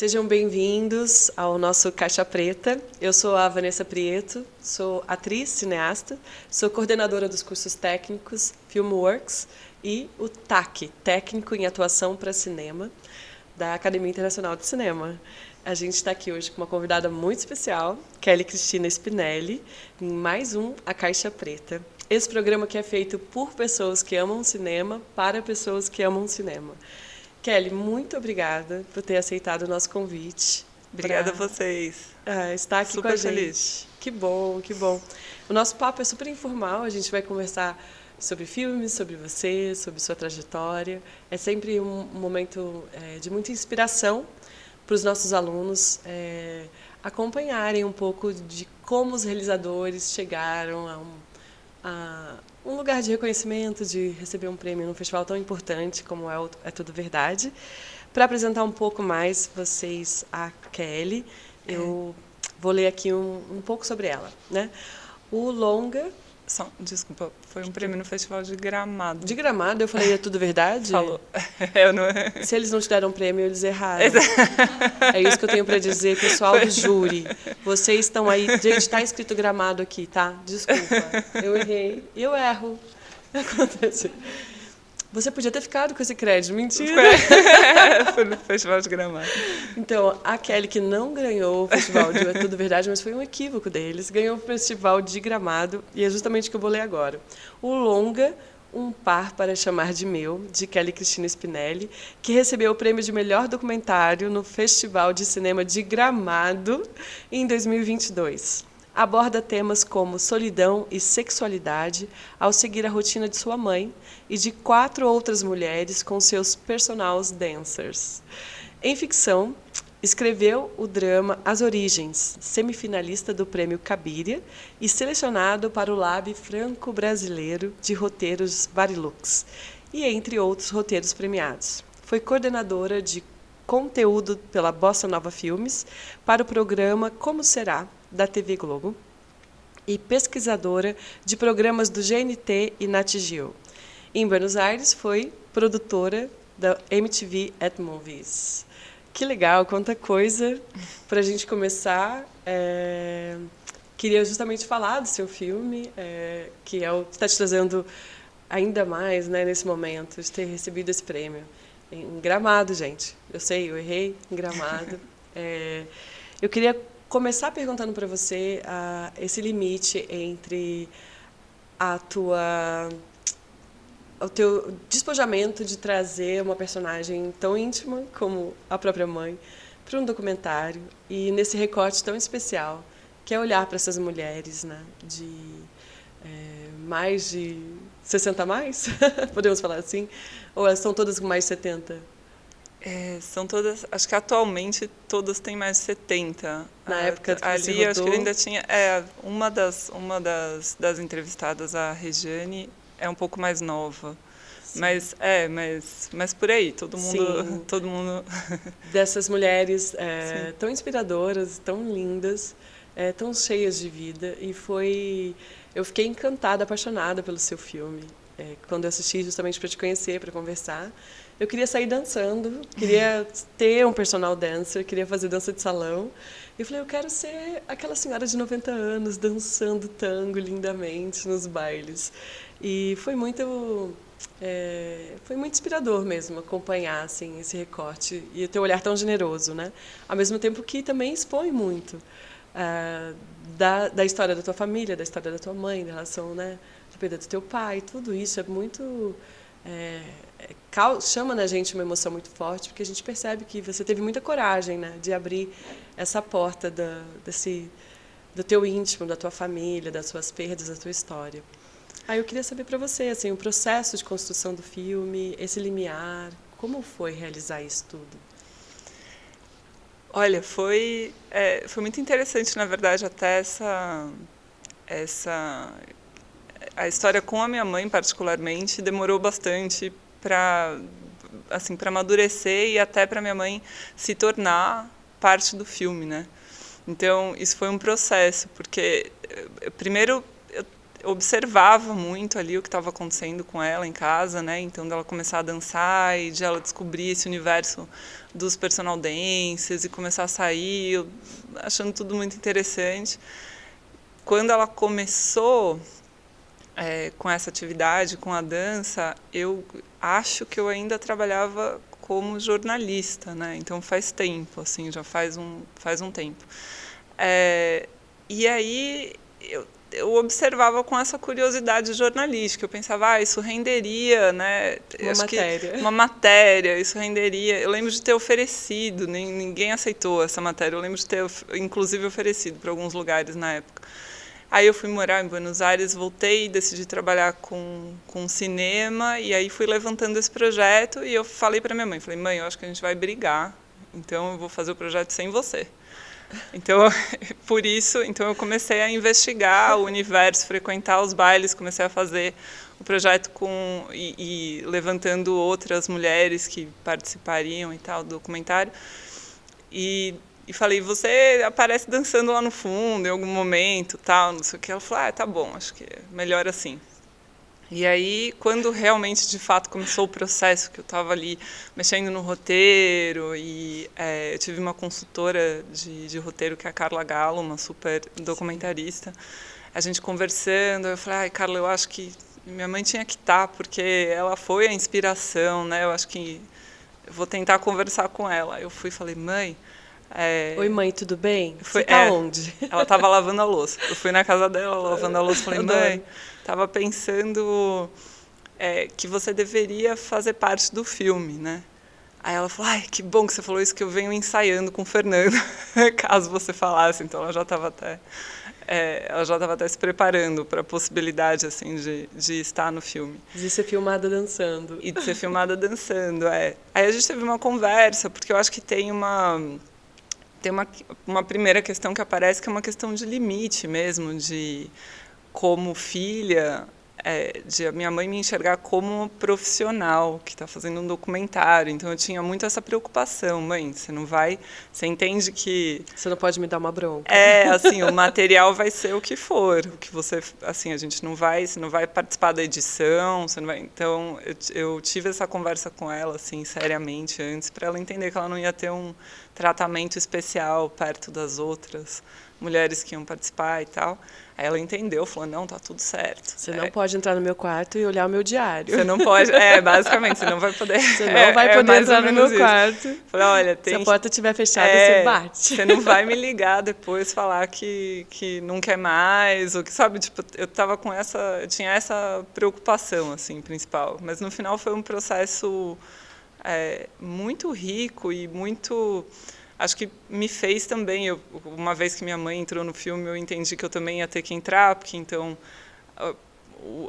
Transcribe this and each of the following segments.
Sejam bem-vindos ao nosso Caixa Preta. Eu sou a Vanessa Prieto, sou atriz, cineasta, sou coordenadora dos cursos técnicos Filmworks e o TAC, Técnico em Atuação para Cinema, da Academia Internacional de Cinema. A gente está aqui hoje com uma convidada muito especial, Kelly Cristina Spinelli, em mais um A Caixa Preta. Esse programa que é feito por pessoas que amam cinema, para pessoas que amam cinema. Kelly, muito obrigada por ter aceitado o nosso convite. Obrigada a vocês. Estar aqui super com a gente. Feliz. Que bom, que bom. O nosso papo é super informal, a gente vai conversar sobre filmes, sobre você, sobre sua trajetória. É sempre um momento de muita inspiração para os nossos alunos acompanharem um pouco de como os realizadores chegaram a um lugar de reconhecimento, de receber um prêmio num festival tão importante como é Tudo Verdade. Para apresentar um pouco mais vocês a Kelly, eu vou ler aqui um pouco sobre ela, né? O longa... Desculpa, foi um prêmio no Festival de Gramado. De Gramado? Eu falei, é Tudo Verdade? Falou. Se eles não te deram prêmio, eles erraram. É isso que eu tenho para dizer, pessoal do júri. Vocês estão aí... Gente, está escrito Gramado aqui, tá? Desculpa, eu errei. Eu erro. Acontece. Você podia ter ficado com esse crédito. Mentira! Foi no Festival de Gramado. Então, a Kelly, que não ganhou o Festival de É Tudo Verdade, mas foi um equívoco deles, ganhou o Festival de Gramado, e é justamente o que eu vou ler agora. O longa Um Par para Chamar de Meu, de Kelly Cristina Spinelli, que recebeu o prêmio de melhor documentário no Festival de Cinema de Gramado em 2022. Aborda temas como solidão e sexualidade ao seguir a rotina de sua mãe e de 4 outras mulheres com seus personal dancers. Em ficção, escreveu o drama As Origens, semifinalista do Prêmio Cabiria e selecionado para o Lab Franco-Brasileiro de Roteiros Varilux, e entre outros roteiros premiados. Foi coordenadora de conteúdo pela Bossa Nova Filmes para o programa Como Será, da TV Globo, e pesquisadora de programas do GNT e Nat Geo. Em Buenos Aires, foi produtora da MTV at Movies. Que legal, quanta coisa para a gente começar. Queria justamente falar do seu filme, que é o que está te trazendo ainda mais, né, nesse momento, de ter recebido esse prêmio. Em Gramado, gente. Eu sei, eu errei, em Gramado. Eu queria começar perguntando para você esse limite entre o teu despojamento de trazer uma personagem tão íntima como a própria mãe para um documentário e nesse recorte tão especial, que é olhar para essas mulheres, né, de mais de 60 a mais, podemos falar assim? Ou elas são todas com mais de 70? São todas, acho que atualmente todas têm mais de 70. Na época que você ali, acho que rodou... ainda tinha... uma das entrevistadas, a Regiane, é um pouco mais nova. Sim. Mas por aí, todo mundo... Sim. Todo mundo... Dessas mulheres tão inspiradoras, tão lindas, tão cheias de vida. E eu fiquei encantada, apaixonada pelo seu filme. Quando eu assisti justamente para te conhecer, para conversar. Eu queria sair dançando, queria ter um personal dancer, queria fazer dança de salão. E eu falei, eu quero ser aquela senhora de 90 anos dançando tango lindamente nos bailes. E foi muito inspirador mesmo acompanhar assim, esse recorte e o teu olhar tão generoso, né? Ao mesmo tempo que também expõe muito da história da tua família, da história da tua mãe, da relação, né, da perda do teu pai. Tudo isso é muito... chama na gente uma emoção muito forte, porque a gente percebe que você teve muita coragem, né, de abrir essa porta do teu íntimo, da tua família, das suas perdas, da tua história. Aí eu queria saber para você, assim, o processo de construção do filme, esse limiar, como foi realizar isso tudo? Olha, foi muito interessante, na verdade, até a história com a minha mãe, particularmente, demorou bastante para amadurecer e até para minha mãe se tornar parte do filme, né? Então, isso foi um processo, porque, primeiro, observava muito ali o que estava acontecendo com ela em casa, né? Então, dela começar a dançar e de ela descobrir esse universo dos personal dancers e começar a sair, eu achando tudo muito interessante. Quando ela começou com essa atividade, com a dança, eu acho que eu ainda trabalhava como jornalista, né? Então faz tempo, assim, já faz um tempo. E aí eu observava com essa curiosidade jornalística. Eu pensava, isso renderia, né? Uma matéria, isso renderia. Eu lembro de ter oferecido, ninguém aceitou essa matéria. Eu lembro de ter, inclusive, oferecido para alguns lugares na época. Aí eu fui morar em Buenos Aires, voltei, decidi trabalhar com cinema, e aí fui levantando esse projeto, e eu falei para minha mãe, mãe, eu acho que a gente vai brigar, então eu vou fazer o projeto sem você. Então, por isso, então eu comecei a investigar o universo, frequentar os bailes, comecei a fazer o projeto e levantando outras mulheres que participariam e tal do documentário. E falei, você aparece dançando lá no fundo em algum momento, tal, não sei o que. Ela falou, tá bom, acho que é melhor assim. E aí, quando realmente, de fato, começou o processo, que eu estava ali mexendo no roteiro, e eu tive uma consultora de roteiro, que é a Carla Gallo, uma super documentarista, a gente conversando, eu falei, Carla, eu acho que minha mãe tinha que estar, porque ela foi a inspiração, né? Eu acho que eu vou tentar conversar com ela. Eu fui e falei, mãe... Oi, mãe, tudo bem? Você tá onde? Ela estava lavando a louça. Eu fui na casa dela, lavando a louça, falei, mãe, estava pensando que você deveria fazer parte do filme, né? Aí ela falou, que bom que você falou isso, que eu venho ensaiando com o Fernando, caso você falasse. Então ela já estava até se preparando para a possibilidade assim de estar no filme. De ser filmada dançando. E de ser filmada dançando, Aí a gente teve uma conversa, porque eu acho que tem uma primeira questão que aparece, que é uma questão de limite mesmo, de como filha, de a minha mãe me enxergar como profissional que está fazendo um documentário. Então eu tinha muito essa preocupação, mãe, você entende que você não pode me dar uma bronca. Assim, o material vai ser o que for, o que você, assim, você não vai participar da edição, você não vai. Então eu tive essa conversa com ela, assim, seriamente antes, para ela entender que ela não ia ter um tratamento especial perto das outras mulheres que iam participar e tal. Aí ela entendeu, falou, não, tá tudo certo. Você não pode entrar no meu quarto e olhar o meu diário. Você não pode, basicamente, você não vai poder. Você não vai poder entrar no meu quarto. Falei, olha, se a porta estiver fechada, você bate. Você não vai me ligar depois, falar que não quer mais, ou que, sabe, tipo, eu tinha essa preocupação, assim, principal. Mas no final foi um processo muito rico e muito... Acho que me fez também, uma vez que minha mãe entrou no filme, eu entendi que eu também ia ter que entrar, porque então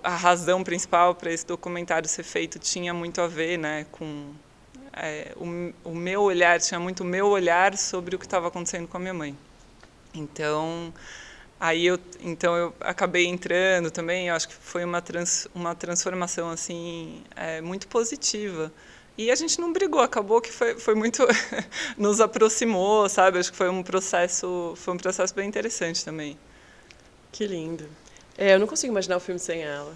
a razão principal para esse documentário ser feito tinha muito a ver, né, com o meu olhar, tinha muito o meu olhar sobre o que estava acontecendo com a minha mãe. Então, eu acabei entrando também, eu acho que foi uma transformação assim, muito positiva. E a gente não brigou, acabou que foi muito... nos aproximou, sabe? Acho que foi um processo bem interessante também. Que lindo. Eu não consigo imaginar o filme sem ela.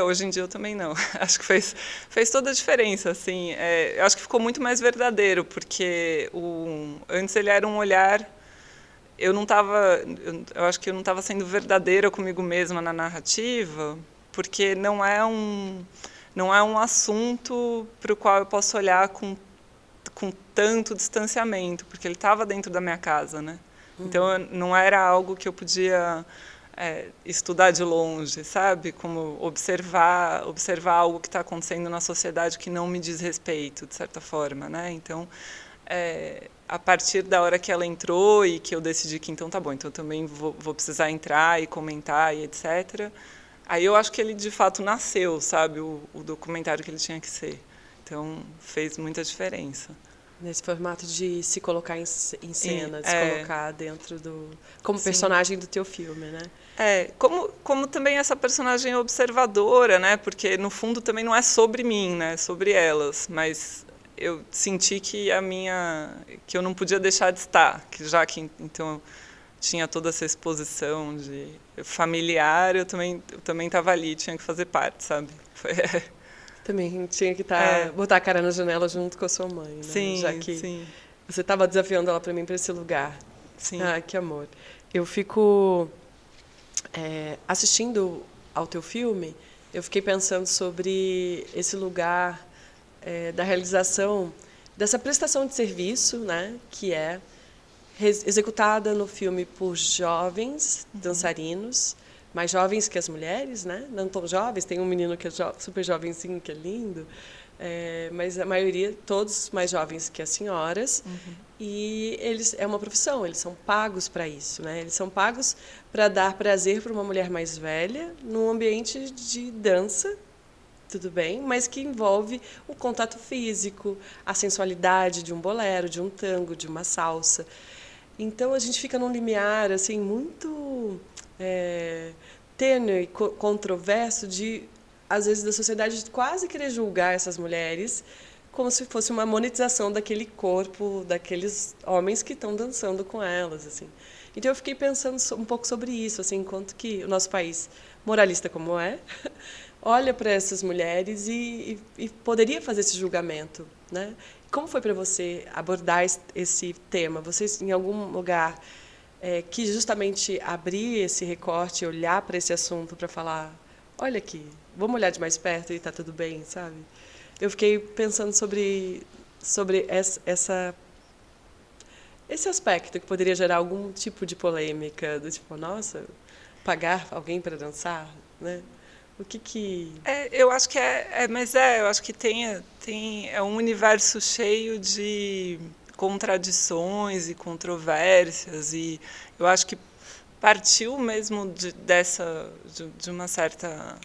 Hoje em dia eu também não. Acho que fez toda a diferença, assim. Eu acho que ficou muito mais verdadeiro, porque antes ele era um olhar... Eu acho que eu não estava sendo verdadeira comigo mesma na narrativa, porque não é um assunto para o qual eu posso olhar com tanto distanciamento, porque ele estava dentro da minha casa, né? Então, não era algo que eu podia estudar de longe, sabe? Como observar algo que está acontecendo na sociedade que não me diz respeito, de certa forma, né? Então, a partir da hora que ela entrou e que eu decidi que, então, tá bom, então eu também vou precisar entrar e comentar e etc., aí eu acho que ele, de fato, nasceu, sabe, o documentário que ele tinha que ser. Então, fez muita diferença. Nesse formato de se colocar em cena, de se colocar dentro como personagem do teu filme, né? Como também essa personagem observadora, né? Porque, no fundo, também não é sobre mim, né? É sobre elas. Mas eu senti que eu não podia deixar de estar. Então... tinha toda essa exposição de familiar, eu também estava ali, tinha que fazer parte, sabe? Também tinha que botar a cara na janela junto com a sua mãe, né? Sim, já que sim. Você estava desafiando ela para mim para esse lugar. Sim. Ah, que amor. Eu fico assistindo ao teu filme, eu fiquei pensando sobre esse lugar da realização dessa prestação de serviço, né, que é executada no filme por jovens dançarinos, mais jovens que as mulheres, né? Não tão jovens, tem um menino que é super jovenzinho, que é lindo, mas a maioria, todos mais jovens que as senhoras. E eles é uma profissão, eles são pagos para isso, né? Eles são pagos para dar prazer para uma mulher mais velha num ambiente de dança, tudo bem, mas que envolve o contato físico, a sensualidade de um bolero, de um tango, de uma salsa. Então a gente fica num limiar assim muito tênue, controverso de às vezes da sociedade quase querer julgar essas mulheres como se fosse uma monetização daquele corpo, daqueles homens que estão dançando com elas, assim. Então eu fiquei pensando um pouco sobre isso, assim, enquanto que o nosso país, moralista como é, olha para essas mulheres e poderia fazer esse julgamento, né? Como foi para você abordar esse tema? Você, em algum lugar, quis justamente abrir esse recorte, olhar para esse assunto para falar, olha aqui, vamos olhar de mais perto e está tudo bem, sabe? Eu fiquei pensando sobre esse aspecto que poderia gerar algum tipo de polêmica, do tipo, nossa, pagar alguém para dançar, né? O que... eu acho que eu acho que é um universo cheio de contradições e controvérsias, e eu acho que partiu mesmo de uma certa...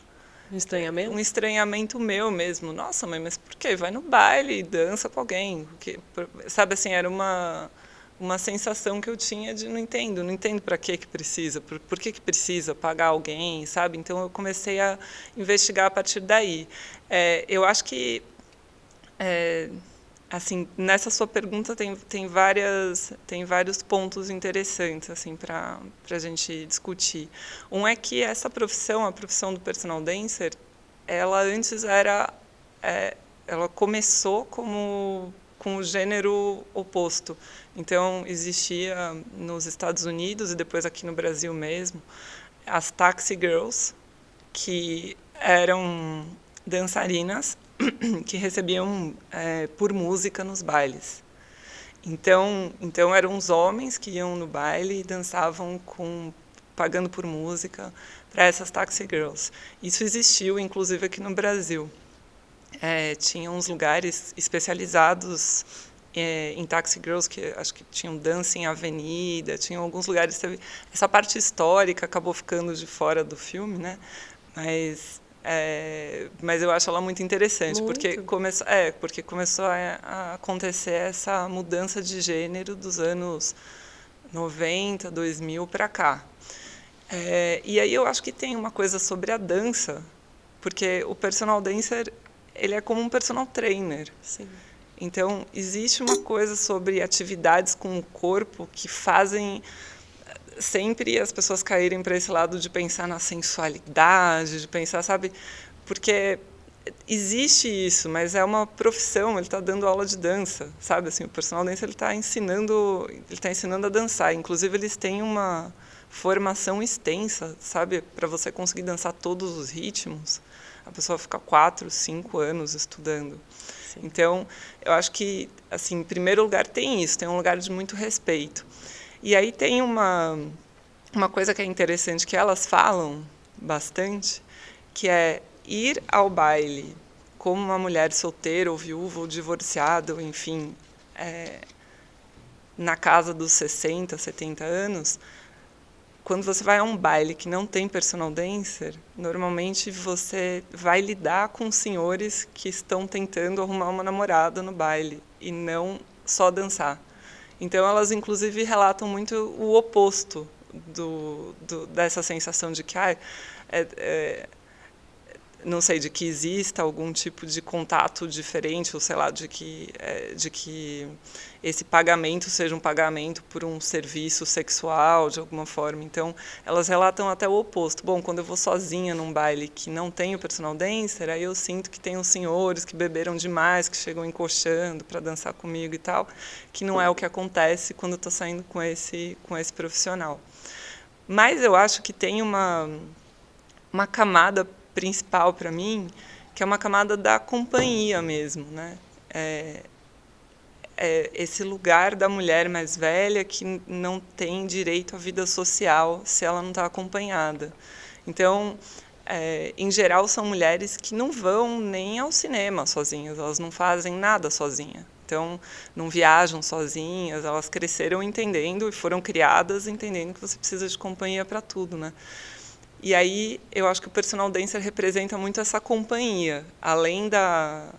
Um estranhamento? Um estranhamento meu mesmo. Nossa, mãe, mas por quê? Vai no baile e dança com alguém. Porque, sabe assim, era uma sensação que eu tinha de não entendo para que precisa, por que precisa pagar alguém, sabe? Então eu comecei a investigar a partir daí. Eu acho que assim, nessa sua pergunta tem vários pontos interessantes assim para a gente discutir. Um é que essa profissão, a profissão do personal dancer, ela antes ela começou com o gênero oposto. Então existia nos Estados Unidos e depois aqui no Brasil mesmo as taxi girls, que eram dançarinas que recebiam por música nos bailes. Então eram os homens que iam no baile e dançavam pagando por música para essas taxi girls. Isso existiu, inclusive, aqui no Brasil. Tinha uns lugares especializados em taxi girls, que acho que tinham dança em avenida, tinham alguns lugares... Essa parte histórica acabou ficando de fora do filme, né? Mas eu acho ela muito interessante, porque começou a acontecer essa mudança de gênero dos anos 90, 2000 para cá. E aí eu acho que tem uma coisa sobre a dança, porque o personal dancer, ele é como um personal trainer. Sim. Então, existe uma coisa sobre atividades com o corpo que fazem sempre as pessoas caírem para esse lado de pensar na sensualidade, de pensar, sabe? Porque existe isso, mas é uma profissão, ele está dando aula de dança, sabe? Assim, o personal dancer ele está ensinando a dançar. Inclusive, eles têm uma formação extensa, sabe? Para você conseguir dançar todos os ritmos, a pessoa fica 4, 5 anos estudando. Sim. Então, eu acho que, assim, em primeiro lugar tem isso, tem um lugar de muito respeito. E aí tem uma coisa que é interessante, que elas falam bastante, que é ir ao baile como uma mulher solteira ou viúva ou divorciada, ou enfim, na casa dos 60, 70 anos, quando você vai a um baile que não tem personal dancer, normalmente você vai lidar com senhores que estão tentando arrumar uma namorada no baile e não só dançar. Então, elas, inclusive, relatam muito o oposto dessa sensação de que não sei, de que exista algum tipo de contato diferente, ou sei lá, de que esse pagamento seja um pagamento por um serviço sexual, de alguma forma. Então, elas relatam até o oposto. Bom, quando eu vou sozinha num baile que não tem o personal dancer, aí eu sinto que tem os senhores que beberam demais, que chegam encoxando para dançar comigo e tal, que não é o que acontece quando eu estou saindo com esse profissional. Mas eu acho que tem uma camada principal para mim, que é uma camada da companhia mesmo, né? Esse lugar da mulher mais velha que não tem direito à vida social se ela não está acompanhada. Então, em geral, são mulheres que não vão nem ao cinema sozinhas, elas não fazem nada sozinhas. Então, não viajam sozinhas, elas cresceram entendendo e foram criadas entendendo que você precisa de companhia para tudo, né? E aí, eu acho que o personal dancer representa muito essa companhia, além da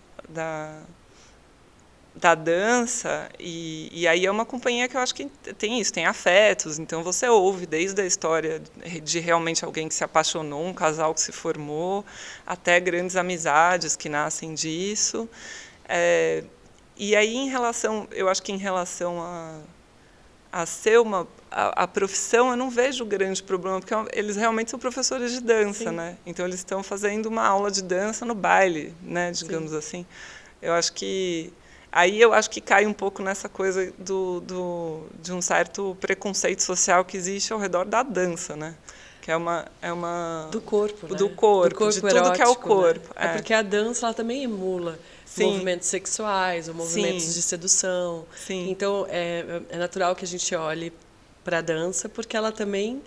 dança, e aí é uma companhia que eu acho que tem isso, tem afetos, então você ouve desde a história de realmente alguém que se apaixonou, um casal que se formou, até grandes amizades que nascem disso. E aí, eu acho que em relação a ser a profissão, eu não vejo grande problema, porque eles realmente são professores de dança, sim, né? Então, eles estão fazendo uma aula de dança no baile, né? Digamos, sim, assim. Eu acho que cai um pouco nessa coisa de um certo preconceito social que existe ao redor da dança, né? Que é uma do corpo, né? Do corpo, de tudo erótico, que é o corpo. Né? É porque a dança ela também emula, sim, movimentos sexuais ou movimentos, sim, de sedução. Sim. Então é natural que a gente olhe para a dança, porque ela também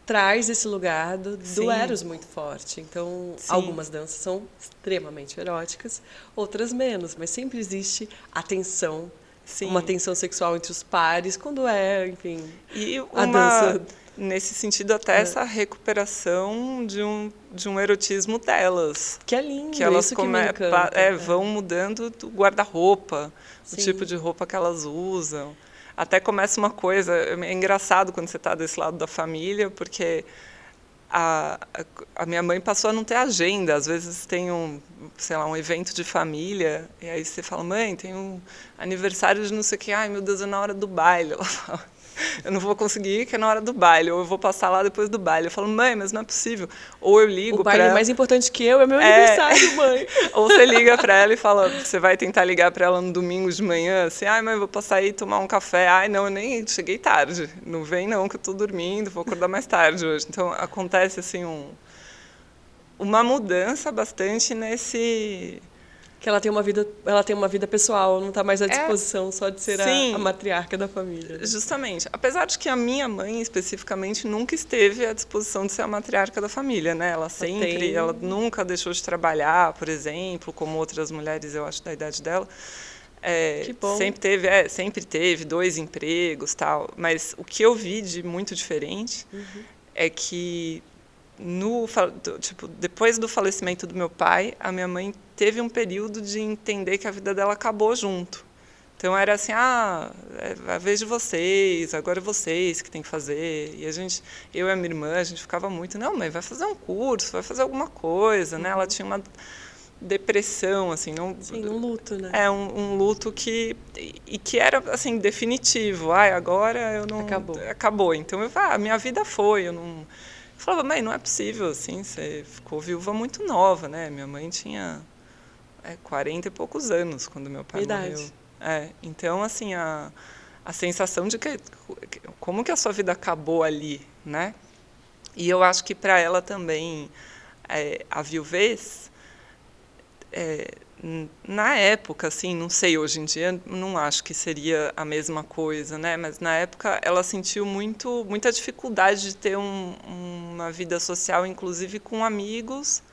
traz esse lugar do eros muito forte. Então, sim, algumas danças são extremamente eróticas, outras menos, mas sempre existe a tensão, sim, uma tensão sexual entre os pares, quando enfim, e a dança... Nesse sentido, até essa recuperação de um erotismo delas. Que é lindo, que elas isso que me encanta. Vão mudando do guarda-roupa, sim, o tipo de roupa que elas usam. Até começa uma coisa, é engraçado quando você está desse lado da família, porque a minha mãe passou a não ter agenda. Às vezes tem um evento de família, e aí você fala, mãe, tem um aniversário de não sei o que, ai meu Deus, é na hora do baile. Ela fala, eu não vou conseguir ir, que é na hora do baile, ou eu vou passar lá depois do baile. Eu falo, mãe, mas não é possível. Ou eu ligo para ela... O baile mais importante que eu é meu aniversário, mãe. Ou você liga para ela e fala, você vai tentar ligar para ela no domingo de manhã, assim, ai, mãe, vou passar aí tomar um café. Ai, não, eu nem cheguei tarde. Não vem não, que eu estou dormindo, vou acordar mais tarde hoje. Então, acontece assim uma mudança bastante nesse... Que ela tem uma vida pessoal, não está mais à disposição só de ser a matriarca da família. Né? Justamente. Apesar de que a minha mãe, especificamente, nunca esteve à disposição de ser a matriarca da família, né? Ela nunca deixou de trabalhar, por exemplo, como outras mulheres, eu acho, da idade dela. Que bom. Sempre teve 2 empregos, tal. Mas o que eu vi de muito diferente, uhum, é que depois do falecimento do meu pai, a minha mãe teve um período de entender que a vida dela acabou junto. Então era assim, é a vez de vocês, agora é vocês que tem que fazer. E eu e a minha irmã, a gente ficava muito, não, mãe, vai fazer um curso, vai fazer alguma coisa, né? Ela tinha uma depressão, assim, não. Sim, um luto, né? Um luto que era assim definitivo. Agora eu não. Acabou. Então a minha vida foi, eu não. Eu falava, mãe, não é possível, assim, você ficou viúva muito nova, né? Minha mãe tinha 40 e poucos anos quando meu pai morreu. Então, assim, a sensação de que como que a sua vida acabou ali, né? E eu acho que para ela também a viuvez, na época, assim, não sei, hoje em dia não acho que seria a mesma coisa, né? Mas na época ela sentiu muita dificuldade de ter uma vida social, inclusive com amigos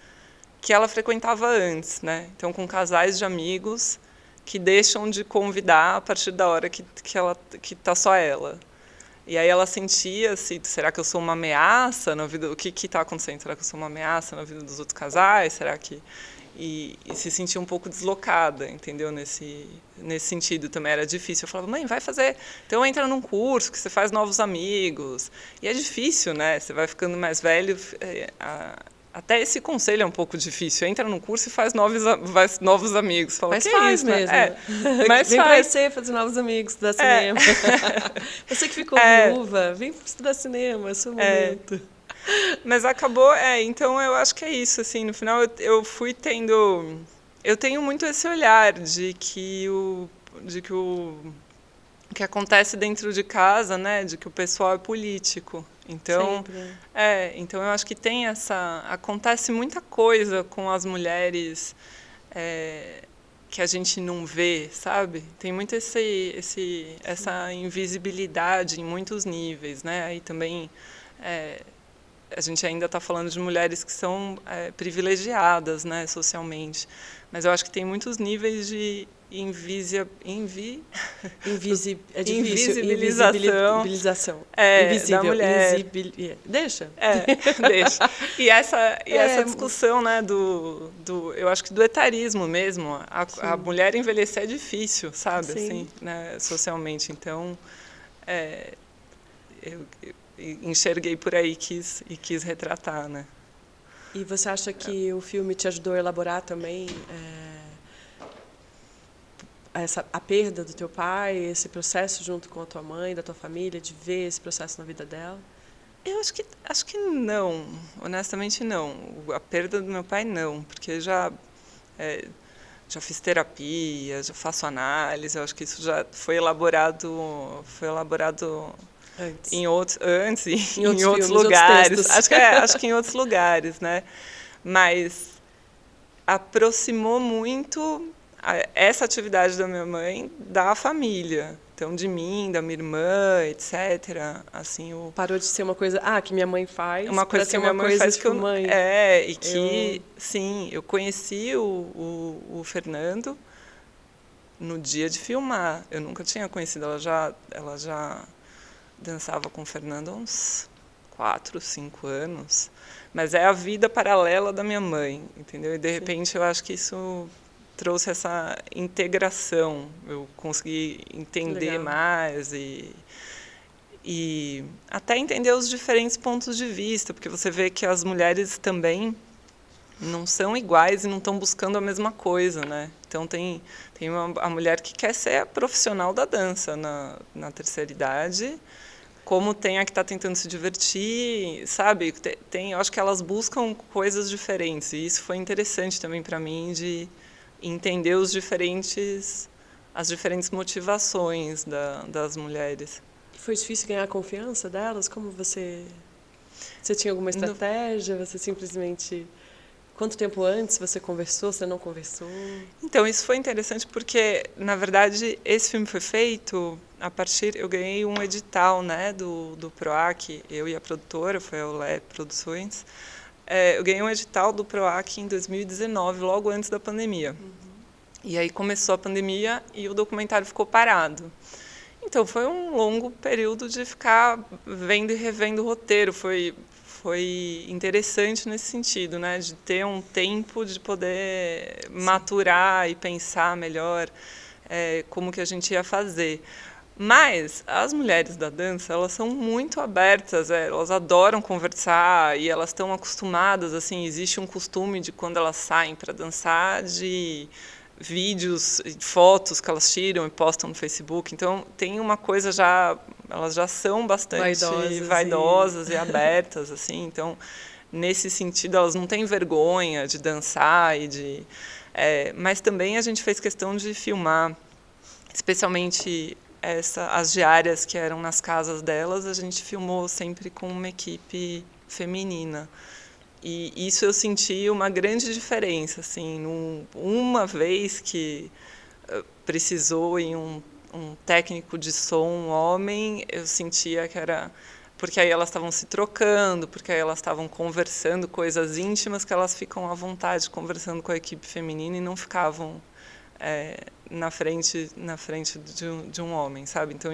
que ela frequentava antes, né? Então, com casais de amigos que deixam de convidar a partir da hora que tá só ela. E aí ela sentia, será que eu sou uma ameaça na vida? O que está acontecendo? Será que eu sou uma ameaça na vida dos outros casais? Será que... E se sentia um pouco deslocada, entendeu? Nesse sentido também era difícil. Eu falava, mãe, vai fazer... Então entra num curso que você faz novos amigos. E é difícil, né? Você vai ficando mais velho, até esse conselho é um pouco difícil. Entra no curso e faz novos amigos. Fala, Mas que faz é isso, mesmo. Né? Mas vem faz. pra você fazer novos amigos, estudar cinema. Você que ficou viúva, vem estudar cinema, é seu momento. Mas acabou, então eu acho que é isso, assim, no final eu fui tendo... Eu tenho muito esse olhar de que o que acontece dentro de casa, né, de que o pessoal é político. Então, então eu acho que tem acontece muita coisa com as mulheres que a gente não vê, sabe? Tem muito essa invisibilidade em muitos níveis, né? Aí também a gente ainda está falando de mulheres que são privilegiadas, né, socialmente, mas eu acho que tem muitos níveis de invisibilização da mulher. Deixa. Deixa. E essa discussão, né, eu acho que do etarismo mesmo. A mulher envelhecer é difícil, sabe? Assim, né, socialmente. Então, eu enxerguei por aí e quis retratar, né? E você acha que o filme te ajudou a elaborar também a perda do teu pai, esse processo junto com a tua mãe, da tua família, de ver esse processo na vida dela? Eu acho que não, honestamente não. A perda do meu pai não, porque já fiz terapia, já faço análise. Eu acho que isso já foi elaborado Antes. Em outros outros lugares. Acho que em outros lugares, né? Mas aproximou muito essa atividade da minha mãe da família. Então, de mim, da minha irmã, etc. Assim, parou de ser uma coisa que minha mãe faz. Uma coisa que minha mãe faz que eu... Sim, eu conheci o Fernando no dia de filmar. Eu nunca tinha conhecido, ela já dançava com o Fernando há uns 4, 5 anos, mas é a vida paralela da minha mãe, entendeu? E de repente eu acho que isso trouxe essa integração, eu consegui entender mais e até entender os diferentes pontos de vista, porque você vê que as mulheres também não são iguais e não estão buscando a mesma coisa, né? Então tem a mulher que quer ser a profissional da dança na terceira idade, como tem a que está tentando se divertir, sabe? Eu acho que elas buscam coisas diferentes, e isso foi interessante também para mim, de entender as diferentes motivações das mulheres. Foi difícil ganhar a confiança delas? Como você tinha alguma estratégia? Você simplesmente... Quanto tempo antes você conversou, você não conversou? Então, isso foi interessante porque, na verdade, esse filme foi feito eu ganhei um edital, né, do PROAC, eu e a produtora, foi a Olé Produções. Eu ganhei um edital do PROAC em 2019, logo antes da pandemia. E aí começou a pandemia e o documentário ficou parado. Então, foi um longo período de ficar vendo e revendo o roteiro. Foi interessante nesse sentido, né, de ter um tempo de poder maturar e pensar melhor como que a gente ia fazer. Mas as mulheres da dança, elas são muito abertas, elas adoram conversar e elas estão acostumadas, assim, existe um costume de quando elas saem para dançar, de vídeos, fotos que elas tiram e postam no Facebook. Então, tem uma coisa elas já são bastante vaidosas e abertas, assim. Então, nesse sentido, elas não têm vergonha de dançar mas também a gente fez questão de filmar, especialmente as diárias que eram nas casas delas, a gente filmou sempre com uma equipe feminina. E isso eu senti uma grande diferença, assim, uma vez que precisou ir um técnico de som, um homem, eu sentia que era... Porque aí elas estavam se trocando, porque aí elas estavam conversando coisas íntimas que elas ficam à vontade conversando com a equipe feminina e não ficavam na frente de um homem, sabe? Então,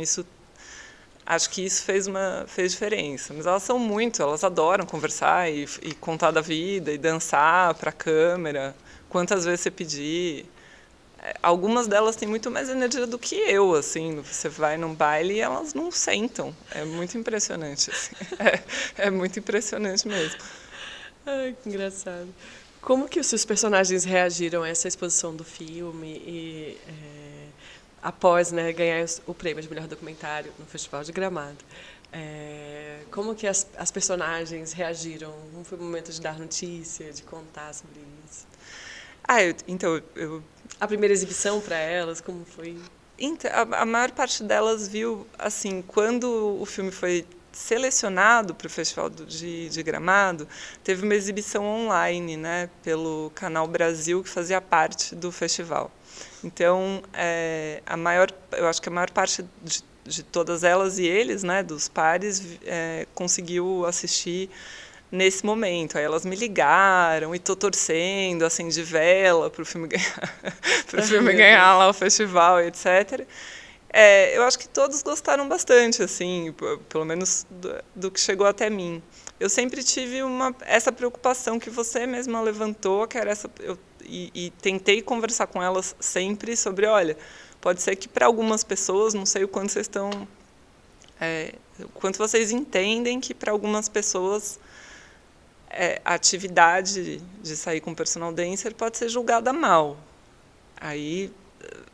acho que isso fez diferença. Mas elas adoram conversar e contar da vida e dançar para a câmera, quantas vezes você pedir. Algumas delas têm muito mais energia do que eu, assim. Você vai num baile e elas não sentam. É muito impressionante, assim. É muito impressionante mesmo. Ai, que engraçado. Como que os seus personagens reagiram a essa exposição do filme e após, né, ganhar o prêmio de melhor documentário no Festival de Gramado? Como que as personagens reagiram? Como foi o momento de dar notícia, de contar sobre isso? Então, A primeira exibição para elas, como foi? Então, a maior parte delas viu, assim, quando o filme foi selecionado para o Festival de Gramado, teve uma exibição online, né, pelo Canal Brasil, que fazia parte do festival. Então, eu acho que a maior parte de todas elas e eles, né, dos pares, conseguiu assistir nesse momento. Aí elas me ligaram e tô torcendo, acendi vela para o filme ganhar, para o filme ganhar lá o festival, etc. Eu acho que todos gostaram bastante, assim, pelo menos do que chegou até mim. Eu sempre tive essa preocupação que você mesma levantou, que era e tentei conversar com elas sempre sobre, olha, pode ser que para algumas pessoas, não sei o quanto vocês estão, o quanto vocês entendem que para algumas pessoas a atividade de sair com personal dancer pode ser julgada mal. Aí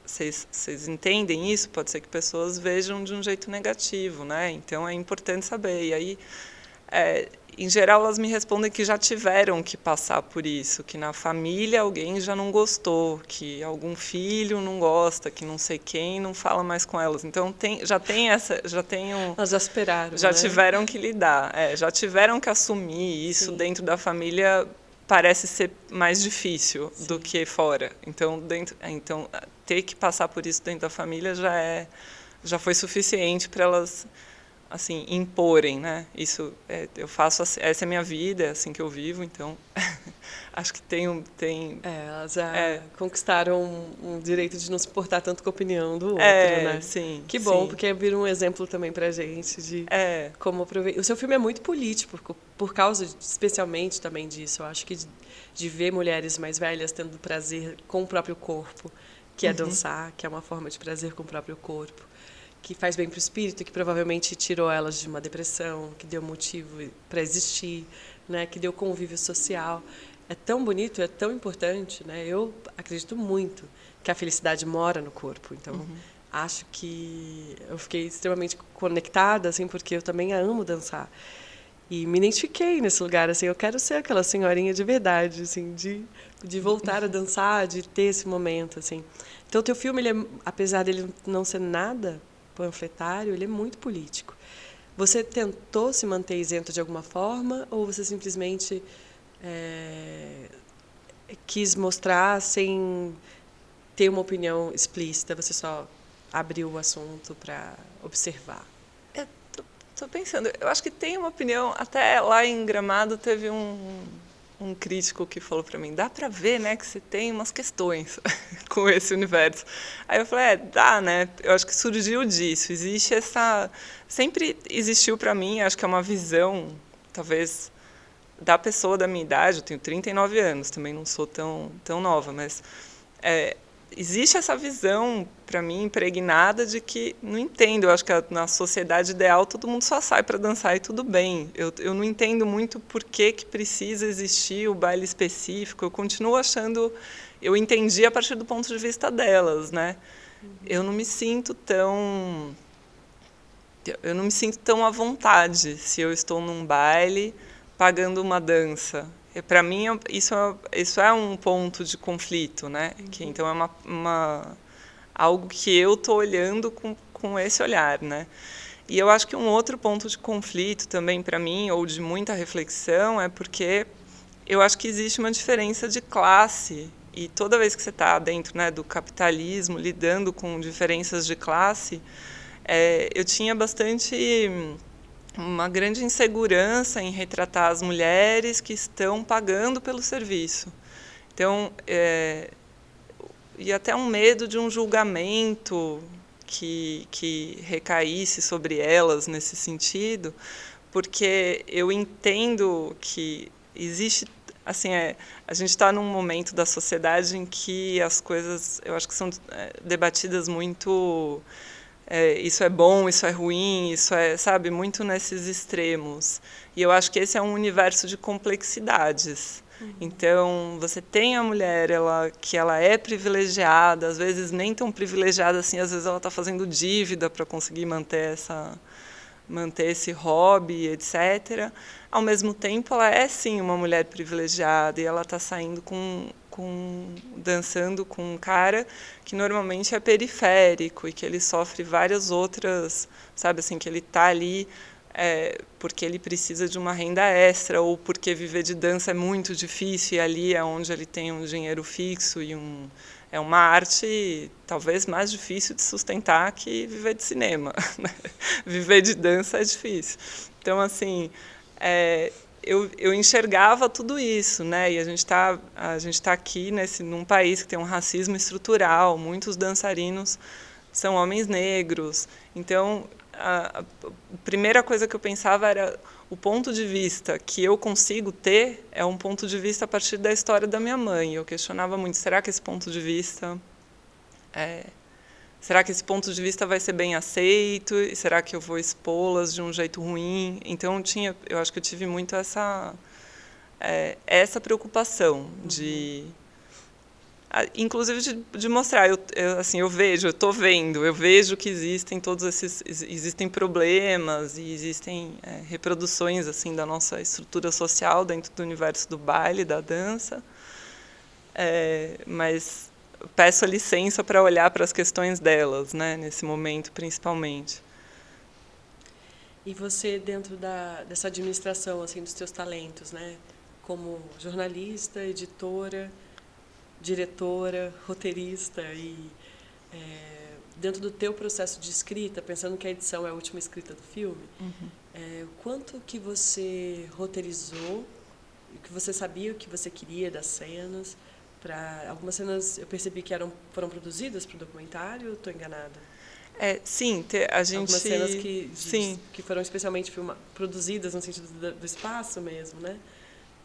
vocês entendem isso? Pode ser que pessoas vejam de um jeito negativo, né? Então é importante saber. E aí, em geral, elas me respondem que já tiveram que passar por isso, que na família alguém já não gostou, que algum filho não gosta, que não sei quem não fala mais com elas. Então já tem Elas já esperaram, já né? tiveram que lidar, já tiveram que assumir isso. Sim. Dentro da família parece ser mais difícil. Sim. Do que fora. Então ter que passar por isso dentro da família já foi suficiente para elas, assim, imporem, né? Isso eu faço, essa é a minha vida, é assim que eu vivo, então acho que tem elas já conquistaram um direito de não se importar tanto com a opinião do outro, né? Sim. Que bom, sim. Porque vira um exemplo também pra gente de como aproveitar. O seu filme é muito político, por causa, especialmente também disso. Eu acho que de ver mulheres mais velhas tendo prazer com o próprio corpo, que é dançar, que é uma forma de prazer com o próprio corpo, que faz bem para o espírito, que provavelmente tirou elas de uma depressão, que deu motivo para existir, né? Que deu convívio social. É tão bonito, é tão importante, né? Eu acredito muito que a felicidade mora no corpo. Então, acho que eu fiquei extremamente conectada, assim, porque eu também amo dançar. E me identifiquei nesse lugar, assim, eu quero ser aquela senhorinha de verdade, assim, de voltar a dançar, de ter esse momento, assim. Então, o teu filme, apesar dele não ser nada panfletário, ele é muito político. Você tentou se manter isento de alguma forma ou você simplesmente quis mostrar sem ter uma opinião explícita, você só abriu o assunto para observar? Estou pensando, eu acho que tem uma opinião, até lá em Gramado teve um crítico que falou para mim, dá para ver, né, que você tem umas questões com esse universo. Aí eu falei, dá, né? Eu acho que surgiu disso. Existe sempre existiu para mim, acho que é uma visão, talvez, da pessoa da minha idade. Eu tenho 39 anos, também não sou tão nova, mas existe essa visão, para mim, impregnada de que, não entendo, eu acho que na sociedade ideal todo mundo só sai para dançar e tudo bem. Eu não entendo muito por que precisa existir o baile específico. Eu continuo achando, eu entendi a partir do ponto de vista delas, né? Eu não me sinto tão à vontade se eu estou num baile pagando uma dança. Para mim, isso é um ponto de conflito, né? Que, então, é algo que eu estou olhando com esse olhar, né? E eu acho que um outro ponto de conflito também para mim, ou de muita reflexão, é porque eu acho que existe uma diferença de classe. E toda vez que você está dentro, né, do capitalismo, lidando com diferenças de classe, eu tinha uma grande insegurança em retratar as mulheres que estão pagando pelo serviço. Então, e até um medo de um julgamento que recaísse sobre elas nesse sentido, porque eu entendo que existe, assim, a gente está num momento da sociedade em que as coisas, eu acho que são debatidas muito isso é bom, isso é ruim, isso é, sabe, muito nesses extremos. E eu acho que esse é um universo de complexidades. Então, você tem a mulher que ela é privilegiada, às vezes nem tão privilegiada assim, às vezes ela está fazendo dívida para conseguir manter esse hobby, etc. Ao mesmo tempo, ela é sim uma mulher privilegiada e ela está saindo dançando com um cara que normalmente é periférico e que ele sofre várias outras, sabe assim, que ele está ali porque ele precisa de uma renda extra ou porque viver de dança é muito difícil e ali é onde ele tem um dinheiro fixo e é uma arte talvez mais difícil de sustentar que viver de cinema. Viver de dança é difícil. Então, assim, eu enxergava tudo isso, né? E a gente tá aqui num país que tem um racismo estrutural, muitos dançarinos são homens negros. Então, a primeira coisa que eu pensava era o ponto de vista que eu consigo ter é um ponto de vista a partir da história da minha mãe. Eu questionava muito, será que esse ponto de vista vai ser bem aceito? E será que eu vou expô-las de um jeito ruim? Então eu acho que eu tive muito essa preocupação de inclusive de mostrar, eu vejo que existem problemas e existem reproduções assim da nossa estrutura social dentro do universo do baile, da dança, mas peço a licença para olhar para as questões delas, né, nesse momento principalmente. E você, dentro dessa administração assim dos teus talentos, né, como jornalista, editora, diretora, roteirista e dentro do teu processo de escrita, pensando que a edição é a última escrita do filme, quanto que você roteirizou, o que você sabia, o que você queria das cenas? Algumas cenas eu percebi que foram produzidas para o documentário, estou enganada? Sim, a gente... Algumas cenas que foram especialmente produzidas no sentido do espaço mesmo, né?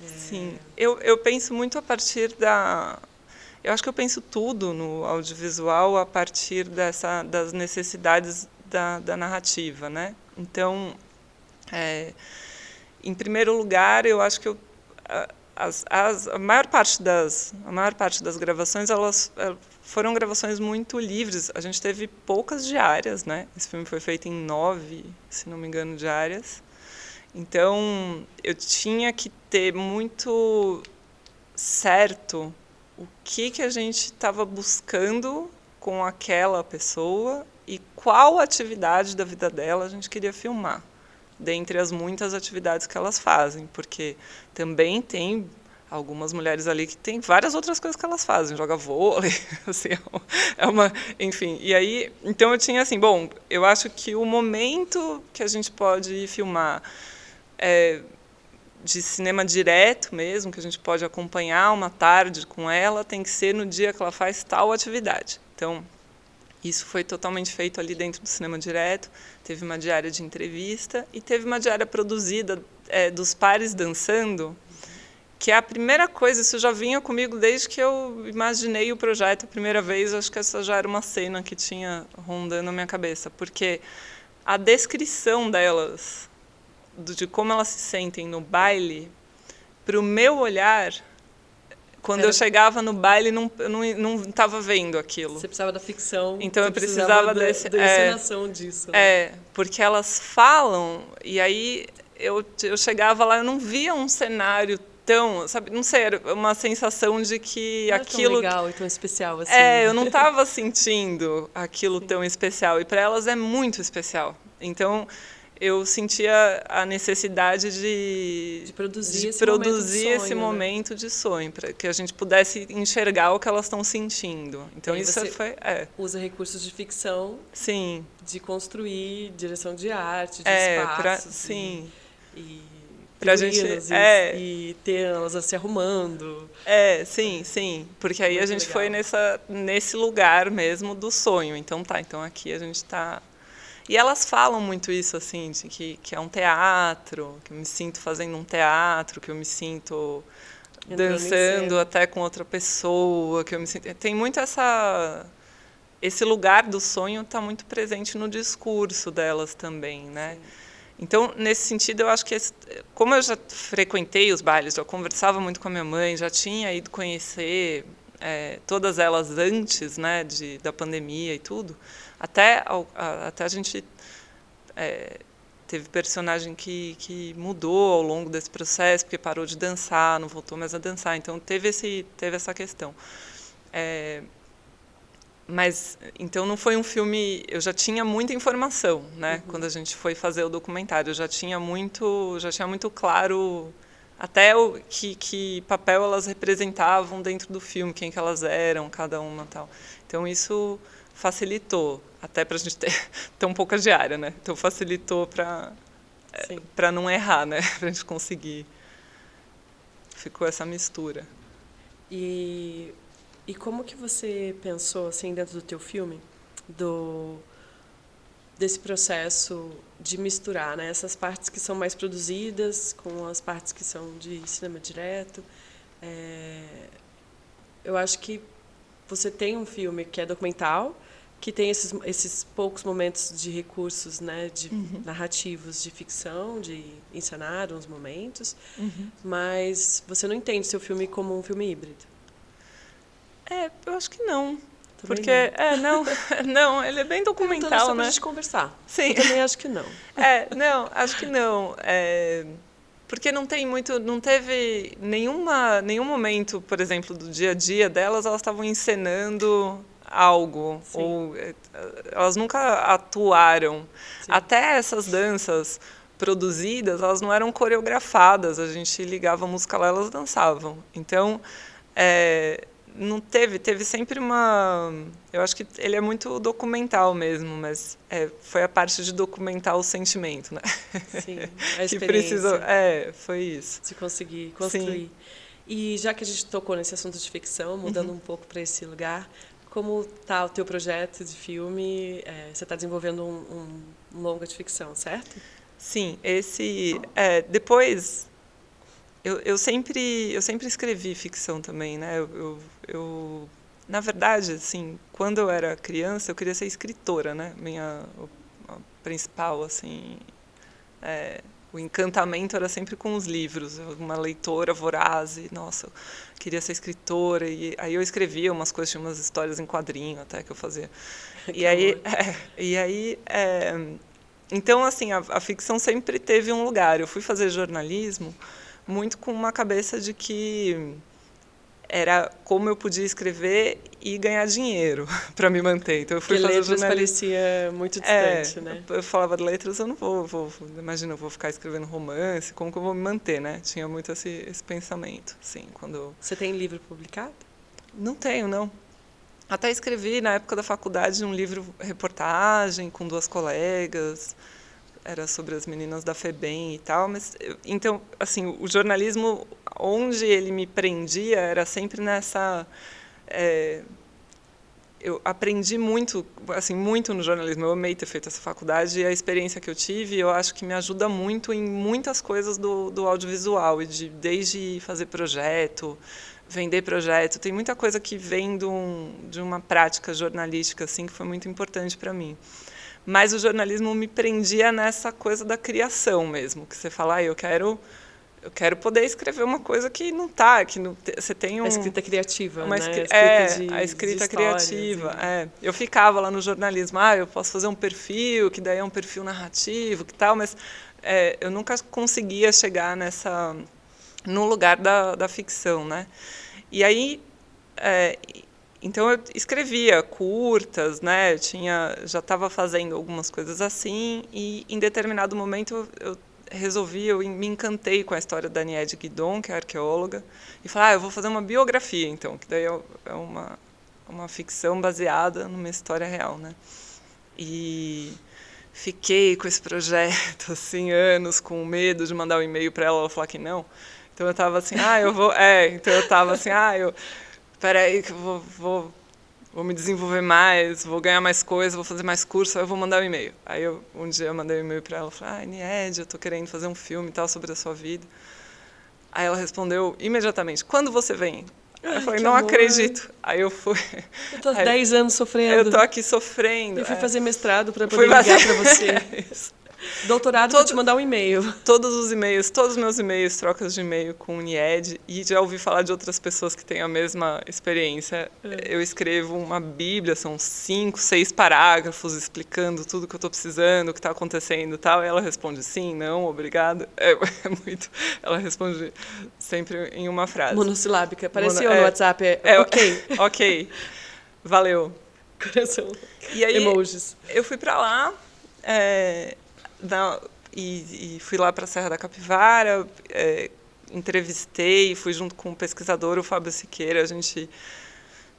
Sim, eu penso muito a partir eu acho que eu penso tudo no audiovisual a partir das necessidades da narrativa, né? Então, em primeiro lugar, eu acho que a maior parte das gravações elas foram gravações muito livres. A gente teve poucas diárias, né? Esse filme foi feito em 9, se não me engano, diárias. Então, eu tinha que ter muito certo o que a gente estava buscando com aquela pessoa e qual atividade da vida dela a gente queria filmar, dentre as muitas atividades que elas fazem, porque também tem algumas mulheres ali que tem várias outras coisas que elas fazem, joga vôlei, assim, enfim. E aí, então eu tinha assim, bom, eu acho que o momento que a gente pode filmar de cinema direto mesmo, que a gente pode acompanhar uma tarde com ela, tem que ser no dia que ela faz tal atividade. Então, isso foi totalmente feito ali dentro do cinema direto. Teve uma diária de entrevista e teve uma diária produzida dos pares dançando, que é a primeira coisa, isso já vinha comigo desde que eu imaginei o projeto a primeira vez. Acho que essa já era uma cena que tinha rondando a minha cabeça, porque a descrição delas, de como elas se sentem no baile, para o meu olhar, quando eu chegava no baile, eu não estava vendo aquilo. Você precisava da ficção. Então eu precisava da encenação disso. Né? Porque elas falam, e aí eu chegava lá, eu não via um cenário tão, sabe, não sei, era uma sensação de que não aquilo... Tão legal e tão especial assim. Eu não estava sentindo aquilo tão especial, e para elas é muito especial. Então, eu sentia a necessidade de produzir esse momento de sonho, para que a gente pudesse enxergar o que elas estão sentindo. Então, isso foi... usa recursos de ficção, sim, de construir direção de arte, de espaços. Sim. E pra gente e ter elas se arrumando. Sim, porque aí muito a gente legal. foi nesse lugar mesmo do sonho. Então aqui a gente está... E elas falam muito isso, assim, de que é um teatro, que eu me sinto fazendo um teatro, que eu me sinto dançando até com outra pessoa, que eu me sinto... Tem muito essa esse lugar do sonho está muito presente no discurso delas também, né? Sim. Então, nesse sentido, eu acho que, como eu já frequentei os bailes, já conversava muito com a minha mãe, já tinha ido conhecer todas elas antes, né, da pandemia e tudo, até a gente teve personagem que mudou ao longo desse processo, porque parou de dançar, não voltou mais a dançar. Então, teve essa questão. Mas, então, não foi um filme... Eu já tinha muita informação, né? Quando a gente foi fazer o documentário. Eu já tinha muito claro até que papel elas representavam dentro do filme, quem que elas eram, cada uma e tal. Então, isso facilitou, até para a gente ter tão pouca diária, né? Então, facilitou para não errar, né? Para a gente conseguir. Ficou essa mistura. E como que você pensou, assim, dentro do teu filme, desse processo de misturar, né, essas partes que são mais produzidas com as partes que são de cinema direto? Eu acho que você tem um filme que é documental, que tem esses poucos momentos de recursos, né, de narrativos de ficção, de encenar uns momentos, mas você não entende seu filme como um filme híbrido. Eu acho que não. Também porque, não, ele é bem documental, só né? Pra gente conversar. Sim. Eu também acho que não. Acho que não. Porque não teve nenhum momento, por exemplo, do dia a dia delas, elas estavam encenando algo. Sim. Ou elas nunca atuaram. Sim. Até essas danças produzidas, elas não eram coreografadas. A gente ligava a música lá, elas dançavam. Então, não teve sempre uma... Eu acho que ele é muito documental mesmo, mas foi a parte de documentar o sentimento, né? Sim, a experiência. Que precisou, foi isso. De conseguir construir. Sim. E já que a gente tocou nesse assunto de ficção, mudando um pouco para esse lugar, como está o teu projeto de filme? Você está desenvolvendo um longa de ficção, certo? Sim, depois... Eu sempre escrevi ficção também, né? Eu na verdade, assim, quando eu era criança, eu queria ser escritora, né? A principal, assim, o encantamento era sempre com os livros. Uma leitora voraz e, nossa, eu queria ser escritora. E aí eu escrevia umas coisas, tinha umas histórias em quadrinho até que eu fazia. Então, assim, a ficção sempre teve um lugar. Eu fui fazer jornalismo muito com uma cabeça de que era como eu podia escrever e ganhar dinheiro para me manter. Então eu fui fazer letras parecia muito distante, né? Eu falava de letras, eu não imagina, eu vou ficar escrevendo romance, como que eu vou me manter, né? Tinha muito esse pensamento, assim, quando... Você tem livro publicado? Não tenho, não. Até escrevi na época da faculdade um livro reportagem com 2 colegas. Era sobre as meninas da FEBEM e tal, mas então, assim, o jornalismo, onde ele me prendia, era sempre nessa... eu aprendi muito, assim, muito no jornalismo. Eu amei ter feito essa faculdade e a experiência que eu tive, eu acho que me ajuda muito em muitas coisas do audiovisual, desde fazer projeto, vender projeto. Tem muita coisa que vem de uma prática jornalística, assim, que foi muito importante para mim. Mas o jornalismo me prendia nessa coisa da criação mesmo, que você fala, eu quero poder escrever uma coisa que não está, você tem a escrita criativa, né? A escrita criativa. Eu ficava lá no jornalismo, eu posso fazer um perfil, que daí é um perfil narrativo, que tal, mas eu nunca conseguia chegar no lugar da ficção, né? E aí... Então eu escrevia curtas, né? Já estava fazendo algumas coisas assim e em determinado momento eu me encantei com a história da Niede Guidon, que é arqueóloga, e falei, eu vou fazer uma biografia, então, que daí é uma ficção baseada numa história real, né? E fiquei com esse projeto assim anos com medo de mandar um e-mail para ela falar que não. Então eu estava assim, peraí que eu vou me desenvolver mais, vou ganhar mais coisas, vou fazer mais curso, aí eu vou mandar um e-mail. Aí um dia eu mandei um e-mail para ela, falei, Niede, eu estou querendo fazer um filme e tal sobre a sua vida. Aí ela respondeu imediatamente, quando você vem? Eu falei, que não amor. acredito. Aí eu fui. Eu tô há 10 anos sofrendo. Eu tô aqui sofrendo. Eu fui fazer mestrado para poder ligar para você. Doutorado para te mandar um e-mail. Todos os e-mails, todos os meus e-mails, trocas de e-mail com o Unied, e já ouvi falar de outras pessoas que têm a mesma experiência. Eu escrevo uma bíblia, são 5, 6 parágrafos explicando tudo que eu estou precisando, o que está acontecendo e tal, e ela responde sim, não, obrigado. É muito. Ela responde sempre em uma frase. Monossilábica. Apareceu no WhatsApp, ok. Ok, valeu. Coração. E aí, emojis. Eu fui para lá, e fui lá para a Serra da Capivara, entrevistei, fui junto com o pesquisador, o Fábio Siqueira, a gente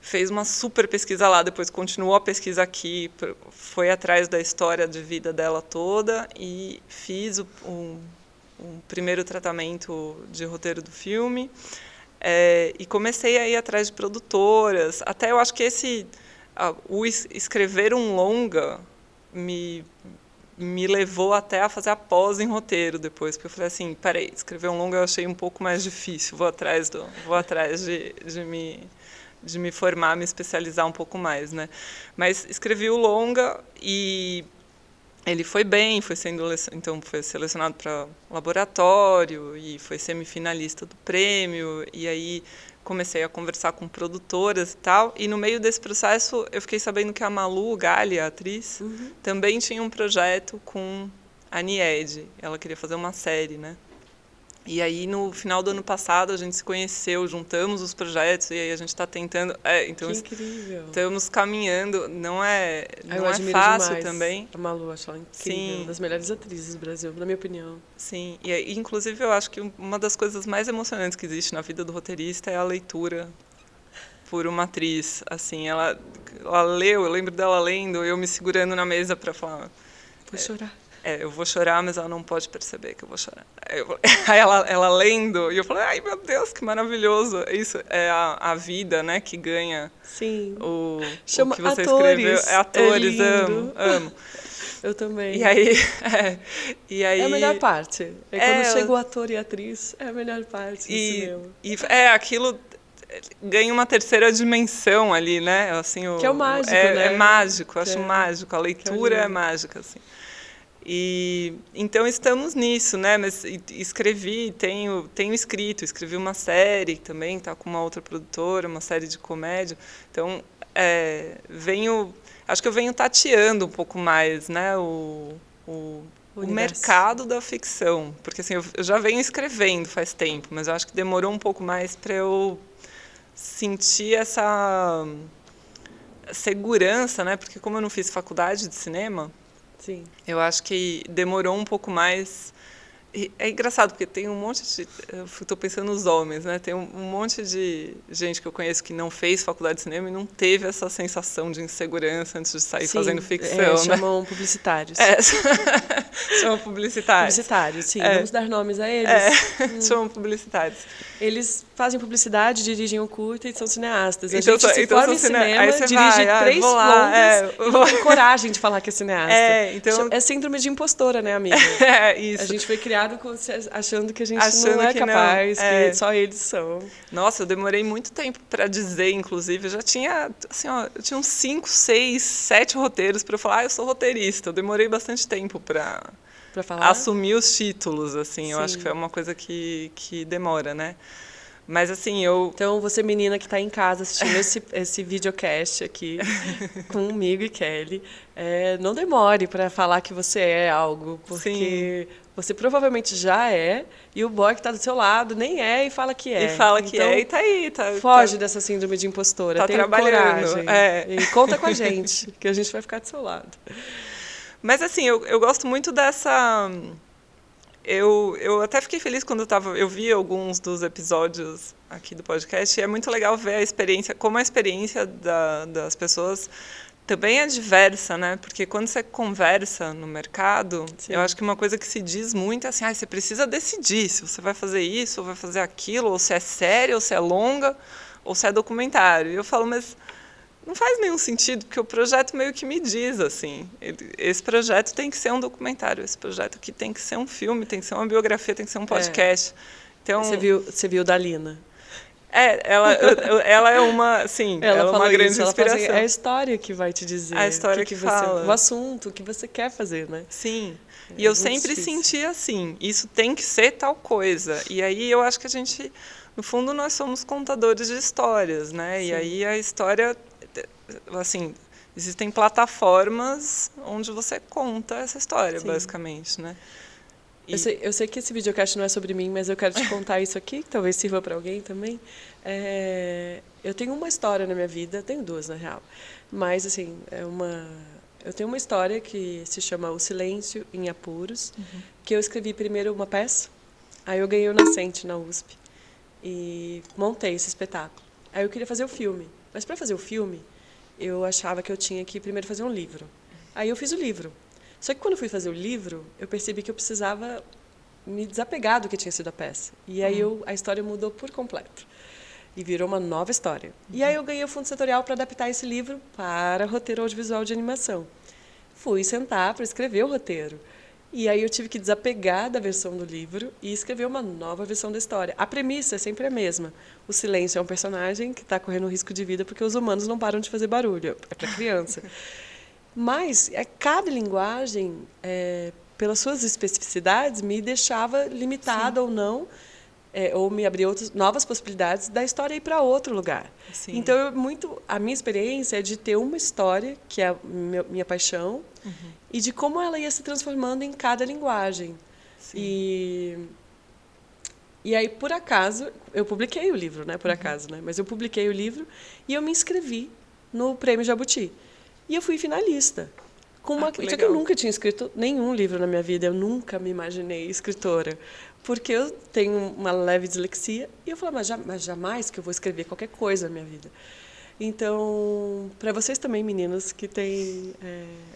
fez uma super pesquisa lá, depois continuou a pesquisa aqui, foi atrás da história de vida dela toda e fiz um primeiro tratamento de roteiro do filme, e comecei a ir atrás de produtoras, até eu acho que o escrever um longa me levou até a fazer a pós em roteiro depois, porque eu falei assim, peraí, escrever um longa eu achei um pouco mais difícil, vou atrás de me formar, me especializar um pouco mais, né? Mas escrevi o longa e ele foi bem, foi selecionado para laboratório e foi semifinalista do prêmio, e aí comecei a conversar com produtoras e tal, e no meio desse processo eu fiquei sabendo que a Malu Gali, a atriz, também tinha um projeto com a Nied. Ela queria fazer uma série, né? E aí, no final do ano passado, a gente se conheceu, juntamos os projetos, e aí a gente está tentando... então que incrível! Estamos caminhando, não é fácil demais também. A Malu, acho ela incrível, Sim. uma das melhores atrizes do Brasil, na minha opinião. Sim, e inclusive eu acho que uma das coisas mais emocionantes que existe na vida do roteirista é a leitura por uma atriz. Assim, ela leu, eu lembro dela lendo, eu me segurando na mesa para falar... Vou chorar. Eu vou chorar, mas ela não pode perceber que eu vou chorar. Aí ela lendo, e eu falei, ai, meu Deus, que maravilhoso. Isso é a vida, né, que ganha. Sim. O que atores. você escreveu. Atores, amo. Eu também. E aí... É a melhor parte. Quando chega o ator e a atriz, é a melhor parte do cinema. Aquilo ganha uma terceira dimensão ali, né? Assim, que é o mágico, né? É mágico, acho mágico. A leitura é mágica, assim. E então estamos nisso, né? Mas escrevi, tenho escrevi uma série também, está com uma outra produtora, uma série de comédia. Então acho que eu venho tateando um pouco mais, né? O mercado da ficção, porque assim eu já venho escrevendo faz tempo, mas eu acho que demorou um pouco mais para eu sentir essa segurança, né? Porque como eu não fiz faculdade de cinema, sim. Eu acho que demorou um pouco mais. É engraçado, porque tem um monte de... Eu estou pensando nos homens, né? Tem um monte de gente que eu conheço que não fez faculdade de cinema e não teve essa sensação de insegurança antes de sair fazendo ficção, né? Chamam publicitários. Chamam publicitários. Publicitários, sim. Vamos dar nomes a eles. Chamam publicitários. Eles fazem publicidade, dirigem o curta e são cineastas. A então, gente se forma em cinema, dirige 3 longas e não tem coragem de falar que é cineasta. É síndrome de impostora, né, amiga? Isso. A gente foi criado achando que a gente não é capaz, que só eles são. Nossa, eu demorei muito tempo para dizer, inclusive, eu já tinha, assim, eu tinha uns 5, 6, 7 roteiros para eu falar, eu sou roteirista. Eu demorei bastante tempo para assumir os títulos, assim. Sim. Eu acho que é uma coisa que demora, né? Mas assim, Então, você menina que está em casa assistindo esse videocast aqui comigo e Kelly, não demore para falar que você é algo, porque você provavelmente já é, e o boy que está do seu lado nem é e fala que é. E fala que é, e tá aí. Foge dessa síndrome de impostora, tenha trabalhando. Coragem. E conta com a gente, que a gente vai ficar do seu lado. Mas assim, eu gosto muito dessa... Eu até fiquei feliz quando eu vi alguns dos episódios aqui do podcast, e é muito legal ver a experiência, como a experiência das pessoas também é diversa, né? Porque quando você conversa no mercado, sim, eu acho que uma coisa que se diz muito é assim, você precisa decidir se você vai fazer isso, ou vai fazer aquilo, ou se é série, ou se é longa, ou se é documentário. E eu falo, mas não faz nenhum sentido, porque o projeto meio que me diz, assim, esse projeto tem que ser um documentário, esse projeto aqui tem que ser um filme, tem que ser uma biografia, tem que ser um podcast. Então, Você viu Dalina? Ela é uma, sim, ela é uma grande ela fala inspiração. assim, é a história que vai te dizer. A história que fala. O assunto, o que você quer fazer, né? Sim. E eu sempre difícil. senti assim, isso tem que ser tal coisa. E aí eu acho que a gente, no fundo, nós somos contadores de histórias, né? Sim. E aí a história, assim, existem plataformas onde você conta essa história, sim, basicamente, né? Eu sei que esse videocast não é sobre mim, mas eu quero te contar isso aqui, que talvez sirva para alguém também. Eu tenho uma história na minha vida, tenho duas, na real. Mas, assim, eu tenho uma história que se chama O Silêncio em Apuros, que eu escrevi primeiro uma peça, aí eu ganhei o Nascente na USP e montei esse espetáculo. Aí eu queria fazer o filme, mas para fazer o filme, eu achava que eu tinha que primeiro fazer um livro. Aí eu fiz o livro. Só que quando eu fui fazer o livro, eu percebi que eu precisava me desapegar do que tinha sido a peça. E aí a história mudou por completo. E virou uma nova história. E aí eu ganhei o fundo setorial para adaptar esse livro para roteiro audiovisual de animação. Fui sentar para escrever o roteiro. E aí eu tive que desapegar da versão do livro e escrever uma nova versão da história. A premissa é sempre a mesma. O Silêncio é um personagem que está correndo risco de vida porque os humanos não param de fazer barulho. É para criança. Mas cada linguagem, pelas suas especificidades, me deixava limitada, sim, ou não, ou me abria novas possibilidades da história ir para outro lugar. Sim. Então, a minha experiência é de ter uma história, que é a minha paixão, e de como ela ia se transformando em cada linguagem. E aí, por acaso, eu publiquei o livro, né? Por acaso, né? Mas eu publiquei o livro e eu me inscrevi no Prêmio Jabuti. E eu fui finalista. Só que eu nunca tinha escrito nenhum livro na minha vida. Eu nunca me imaginei escritora. Porque eu tenho uma leve dislexia. E eu falei, mas jamais que eu vou escrever qualquer coisa na minha vida. Então, para vocês também, meninas, que têm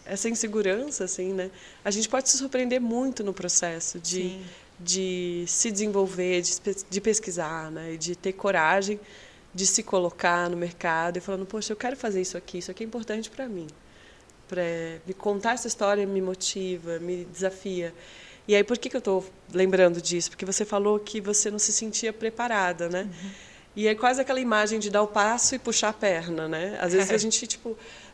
essa insegurança, assim, né? A gente pode se surpreender muito no processo de se desenvolver, de pesquisar, né? E de ter coragem de se colocar no mercado e falando, poxa, eu quero fazer isso aqui é importante para mim. Me contar essa história me motiva, me desafia. E aí, por que eu estou lembrando disso? Porque você falou que você não se sentia preparada, né? E é quase aquela imagem de dar o passo e puxar a perna, né? Às vezes a gente,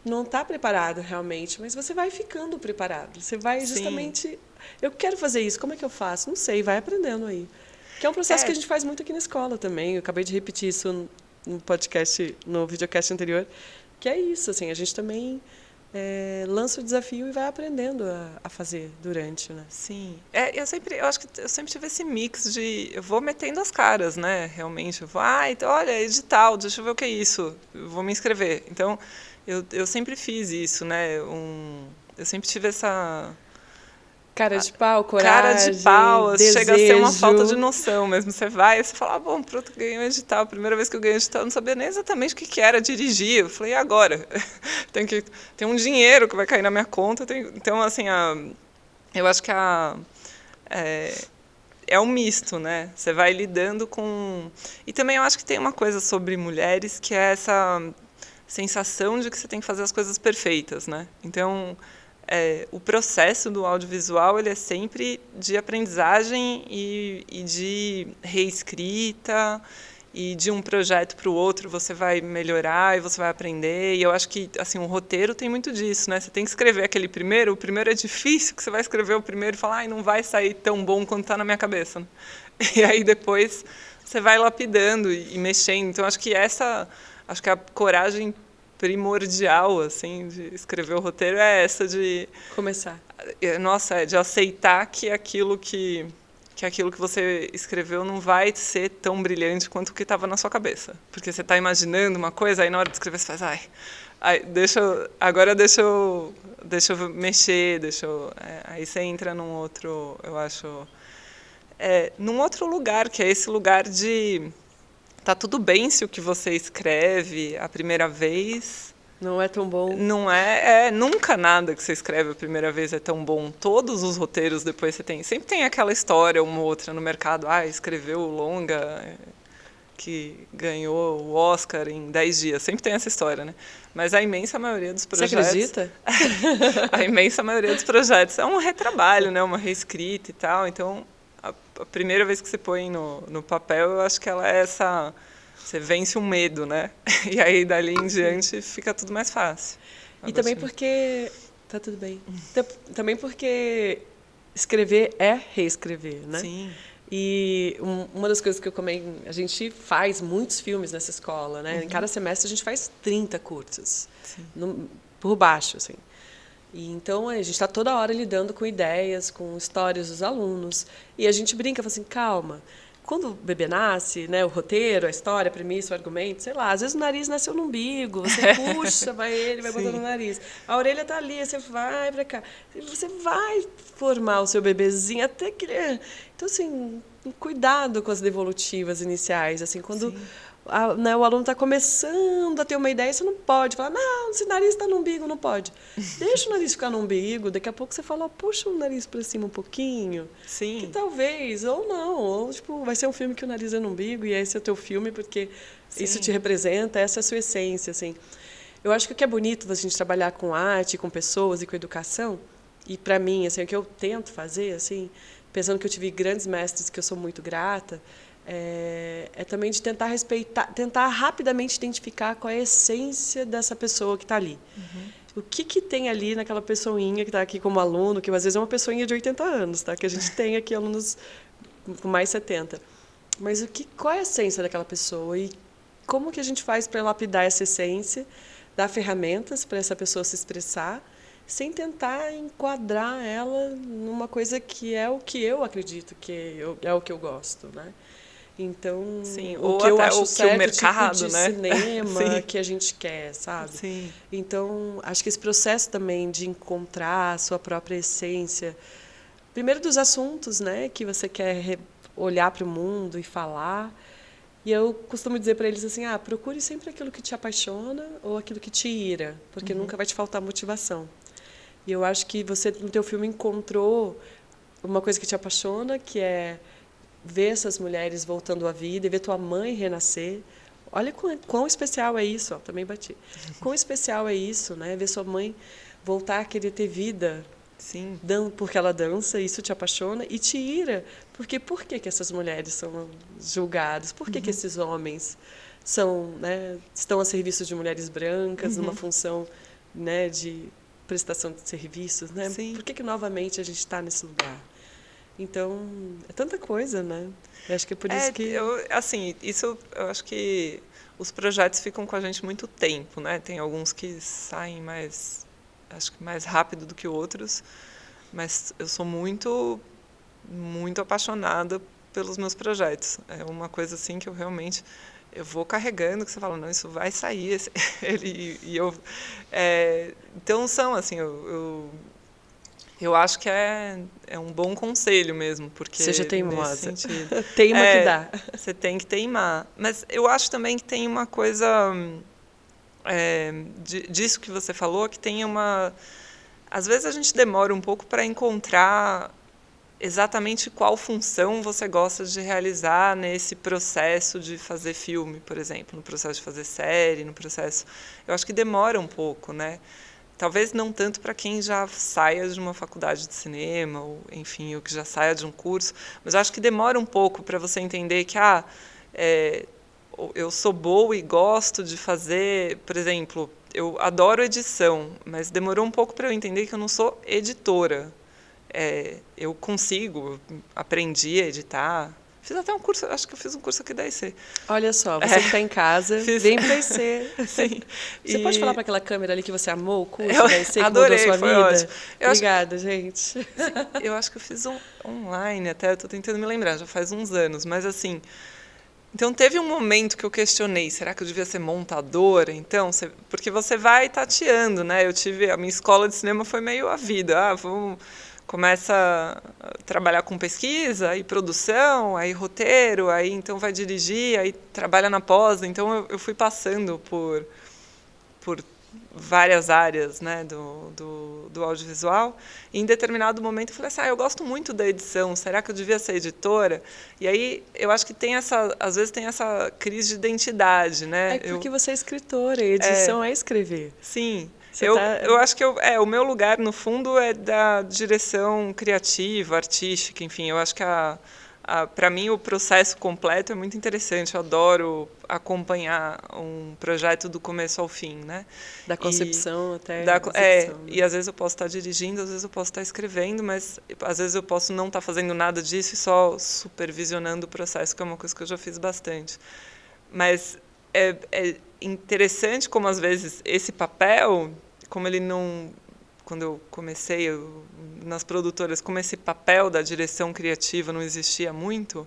não está preparado realmente, mas você vai ficando preparado. Você vai justamente... Sim. Eu quero fazer isso, como é que eu faço? Não sei, vai aprendendo aí. Que é um processo que a gente faz muito aqui na escola também. Eu acabei de repetir isso no podcast, no videocast anterior, que é isso, assim, a gente também lança o desafio e vai aprendendo a fazer durante, né? Sim. Eu acho que eu sempre tive esse mix de... Eu vou metendo as caras, né? Realmente. Eu vou, então, olha, edital, deixa eu ver o que é isso. Eu vou me inscrever. Então, eu sempre fiz isso, né? Eu sempre tive essa... Cara de pau, coragem, cara de pau, desejo. Chega a ser uma falta de noção mesmo. Você vai e você fala, bom, pronto, ganhei um edital. A primeira vez que eu ganhei um edital, eu não sabia nem exatamente o que era dirigir. Eu falei, e agora? Tem um dinheiro que vai cair na minha conta. Então, assim, eu acho que é um misto, né? Você vai lidando com... E também eu acho que tem uma coisa sobre mulheres que é essa sensação de que você tem que fazer as coisas perfeitas, né? Então... o processo do audiovisual ele é sempre de aprendizagem e de reescrita, e de um projeto para o outro você vai melhorar e você vai aprender. E eu acho que assim, um roteiro tem muito disso, né? Você tem que escrever aquele primeiro, o primeiro é difícil, que você vai escrever o primeiro e falar, não vai sair tão bom quanto está na minha cabeça, né? E aí depois você vai lapidando e mexendo. Então acho que a coragem primordial, assim, de escrever o roteiro é essa de... Começar. De aceitar que aquilo que você escreveu não vai ser tão brilhante quanto o que estava na sua cabeça. Porque você está imaginando uma coisa, aí na hora de escrever você faz, deixa eu mexer, aí você entra num outro, eu acho... num outro lugar, que é esse lugar de... Tá tudo bem se o que você escreve a primeira vez... Não é tão bom. Não nunca nada que você escreve a primeira vez é tão bom. Todos os roteiros depois você tem... Sempre tem aquela história, uma ou outra no mercado. escreveu o longa que ganhou o Oscar em 10 dias. Sempre tem essa história, né? Mas a imensa maioria dos projetos... Você acredita? A imensa maioria dos projetos é um retrabalho, né? Uma reescrita e tal. Então... A primeira vez que você põe no papel, eu acho que ela é Você vence o medo, né? E aí, dali em diante, fica tudo mais fácil. E também porque... Tá tudo bem. Também porque escrever é reescrever, né? Sim. E uma das coisas que eu comento, a gente faz muitos filmes nessa escola, né? Em cada semestre a gente faz 30 curtas, por baixo, assim. E então a gente está toda hora lidando com ideias, com histórias dos alunos. E a gente brinca, fala assim, calma. Quando o bebê nasce, né, o roteiro, a história, a premissa, o argumento, sei lá, às vezes o nariz nasceu no umbigo, você puxa, ele vai botando no nariz. A orelha está ali, você vai para cá. Você vai formar o seu bebezinho até que ele... Então, assim, cuidado com as devolutivas iniciais. Assim, quando né, o aluno está começando a ter uma ideia, você não pode falar, não, se o nariz está no umbigo, não pode. Deixa o nariz ficar no umbigo, daqui a pouco você fala, puxa o nariz para cima um pouquinho. Sim. Que talvez, ou não, ou tipo, vai ser um filme que o nariz é no umbigo e esse é o teu filme porque isso te representa, essa é a sua essência, assim. Eu acho que o que é bonito da gente trabalhar com arte, com pessoas e com educação, e para mim, assim, o que eu tento fazer, assim, pensando que eu tive grandes mestres que eu sou muito grata, é também de tentar respeitar, tentar rapidamente identificar qual é a essência dessa pessoa que está ali. O que tem ali naquela pessoinha que está aqui como aluno, que às vezes é uma pessoinha de 80 anos, tá? Que a gente tem aqui alunos com mais 70. Mas qual é a essência daquela pessoa e como que a gente faz para lapidar essa essência, dar ferramentas para essa pessoa se expressar, sem tentar enquadrar ela numa coisa que é o que eu acredito, é o que eu gosto, né? Então, sim, o ou que eu até acho o certo, que o mercado, tipo de né? cinema que a gente quer, sabe? Sim. Então, acho que esse processo também de encontrar a sua própria essência, primeiro dos assuntos, né, que você quer olhar para o mundo e falar. E eu costumo dizer para eles assim, procure sempre aquilo que te apaixona ou aquilo que te ira, porque nunca vai te faltar motivação. E eu acho que você, no teu filme, encontrou uma coisa que te apaixona, que é ver essas mulheres voltando à vida e ver tua mãe renascer. Olha quão especial é isso, ó, também bati. Quão especial é isso, né? Ver sua mãe voltar a querer ter vida. Sim. Porque ela dança, isso te apaixona e te ira. Porque por que essas mulheres são julgadas? Por que esses homens são, né, estão a serviço de mulheres brancas, numa função, né, de prestação de serviços, né? Sim. Por que novamente a gente está nesse lugar? Então, é tanta coisa, né? Eu acho que é por isso que... eu acho que os projetos ficam com a gente muito tempo, né? Tem alguns que saem acho que mais rápido do que outros, mas eu sou muito, muito apaixonada pelos meus projetos. É uma coisa assim que eu vou carregando, que você fala, não, isso vai sair. Então são assim, eu acho que é um bom conselho mesmo, porque seja teimosa. Nesse sentido, teima que dá. Você tem que teimar. Mas eu acho também que tem uma coisa disso que você falou, que tem uma... Às vezes a gente demora um pouco para encontrar exatamente qual função você gosta de realizar nesse processo de fazer filme, por exemplo, no processo de fazer série, no processo... Eu acho que demora um pouco, né? Talvez não tanto para quem já saia de uma faculdade de cinema, ou, enfim, ou que já saia de um curso, mas eu acho que demora um pouco para você entender que eu sou boa e gosto de fazer, por exemplo, eu adoro edição, mas demorou um pouco para eu entender que eu não sou editora. Eu consigo, aprendi a editar. Fiz até um curso, acho que eu fiz um curso aqui da IC. Olha só, você que está em casa, vem para a IC. Sim. Você pode falar para aquela câmera ali que você amou o curso da IC, que adorei, mudou sua foi vida? Ótimo. Obrigada, gente. Eu acho que eu fiz online até, estou tentando me lembrar, já faz uns anos, mas assim... Então, teve um momento que eu questionei, será que eu devia ser montadora? Então, porque você vai tateando, né? A minha escola de cinema foi meio a vida. Começa a trabalhar com pesquisa, aí produção, aí roteiro, aí então vai dirigir, aí trabalha na pós. Então, eu fui passando por várias áreas, né, do audiovisual, e em determinado momento eu falei assim, eu gosto muito da edição, será que eu devia ser editora? E aí eu acho que às vezes tem essa crise de identidade, né? Porque você é escritora, e edição é escrever. Sim. Eu acho que o meu lugar, no fundo, é da direção criativa, artística, enfim, eu acho que para mim, o processo completo é muito interessante. Eu adoro acompanhar um projeto do começo ao fim, né? Da concepção até a execução. E às vezes eu posso estar dirigindo, às vezes eu posso estar escrevendo, mas às vezes eu posso não estar fazendo nada disso e só supervisionando o processo, que é uma coisa que eu já fiz bastante. Mas é interessante como, às vezes, esse papel, como ele não... Quando eu comecei nas produtoras, como esse papel da direção criativa não existia muito,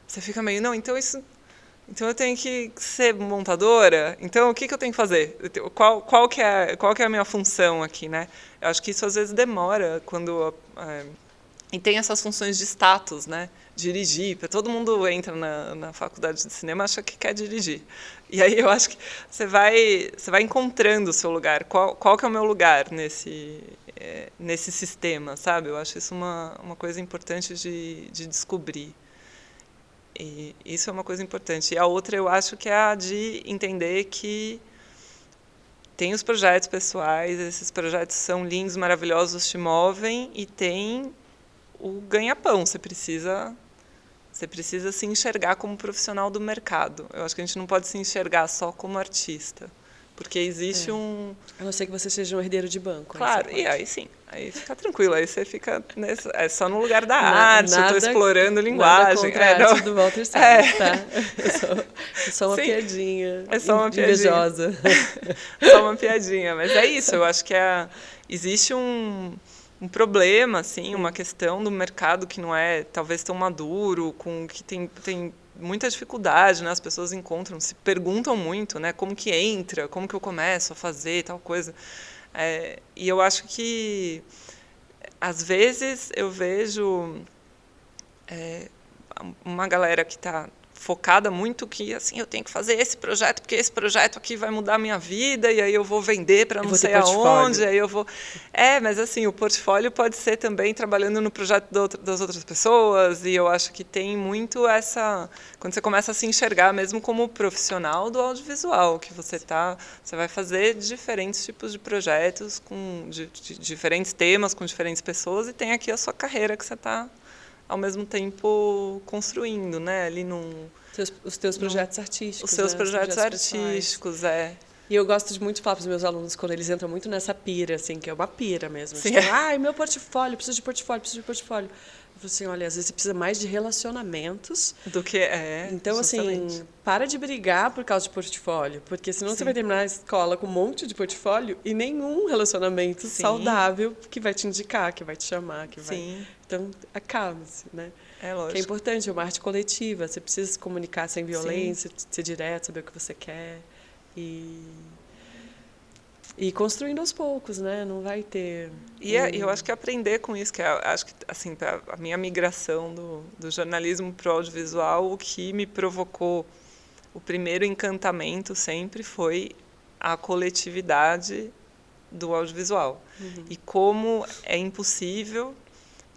você fica meio, não, então eu tenho que ser montadora, então o que eu tenho que fazer? Qual que é a minha função aqui, né? Eu acho que isso às vezes demora quando... E tem essas funções de status, né? Dirigir. Todo mundo entra na faculdade de cinema e acha que quer dirigir. E aí eu acho que você vai encontrando o seu lugar. Qual que é o meu lugar nesse sistema, sabe? Eu acho isso uma coisa importante de descobrir. E isso é uma coisa importante. E a outra eu acho que é a de entender que tem os projetos pessoais, esses projetos são lindos, maravilhosos, te movem, e tem o ganha-pão. Você precisa se enxergar como profissional do mercado. Eu acho que a gente não pode se enxergar só como artista, porque existe um... A não ser que você seja um herdeiro de banco. Claro, e aí sim, aí fica tranquilo, aí você fica é só no lugar da arte, eu estou explorando linguagem. Nada contra a arte do Walter Salles, tá? É só uma sim, piadinha é só uma invejosa. Só uma piadinha, mas é isso, eu acho que existe um problema, assim, uma questão do mercado que não é talvez tão maduro, que tem muita dificuldade, né? As pessoas se perguntam muito, né? Como que entra, como que eu começo a fazer tal coisa. E eu acho que às vezes eu vejo uma galera que está focada muito que, assim, eu tenho que fazer esse projeto, porque esse projeto aqui vai mudar a minha vida, e aí eu vou vender para não sei aonde, aí eu vou... mas assim, o portfólio pode ser também trabalhando no projeto das outras pessoas, e eu acho que tem muito quando você começa a se enxergar mesmo como profissional do audiovisual, que você vai fazer diferentes tipos de projetos, de diferentes temas, com diferentes pessoas, e tem aqui a sua carreira que você está ao mesmo tempo construindo, né? Ali os teus projetos artísticos. Os seus projetos artísticos, pessoais. E eu gosto muito de falar para os meus alunos, quando eles entram muito nessa pira, assim, que é uma pira mesmo. Sim. Tipo, meu portfólio, preciso de portfólio. Eu falo assim, olha, às vezes você precisa mais de relacionamentos. Do que Então, justamente. assim, para de brigar por causa de portfólio, porque senão você vai terminar a escola com um monte de portfólio e nenhum relacionamento saudável que vai te indicar, que vai te chamar, que vai... Sim. Então, acalme-se, né? É lógico. Que é importante, é uma arte coletiva, você precisa se comunicar sem violência, ser direto, saber o que você quer e construindo aos poucos, né? Não vai ter... E eu acho que aprender com isso, acho que assim, a minha migração do jornalismo para o audiovisual, o que me provocou o primeiro encantamento sempre foi a coletividade do audiovisual. Uhum. E como é impossível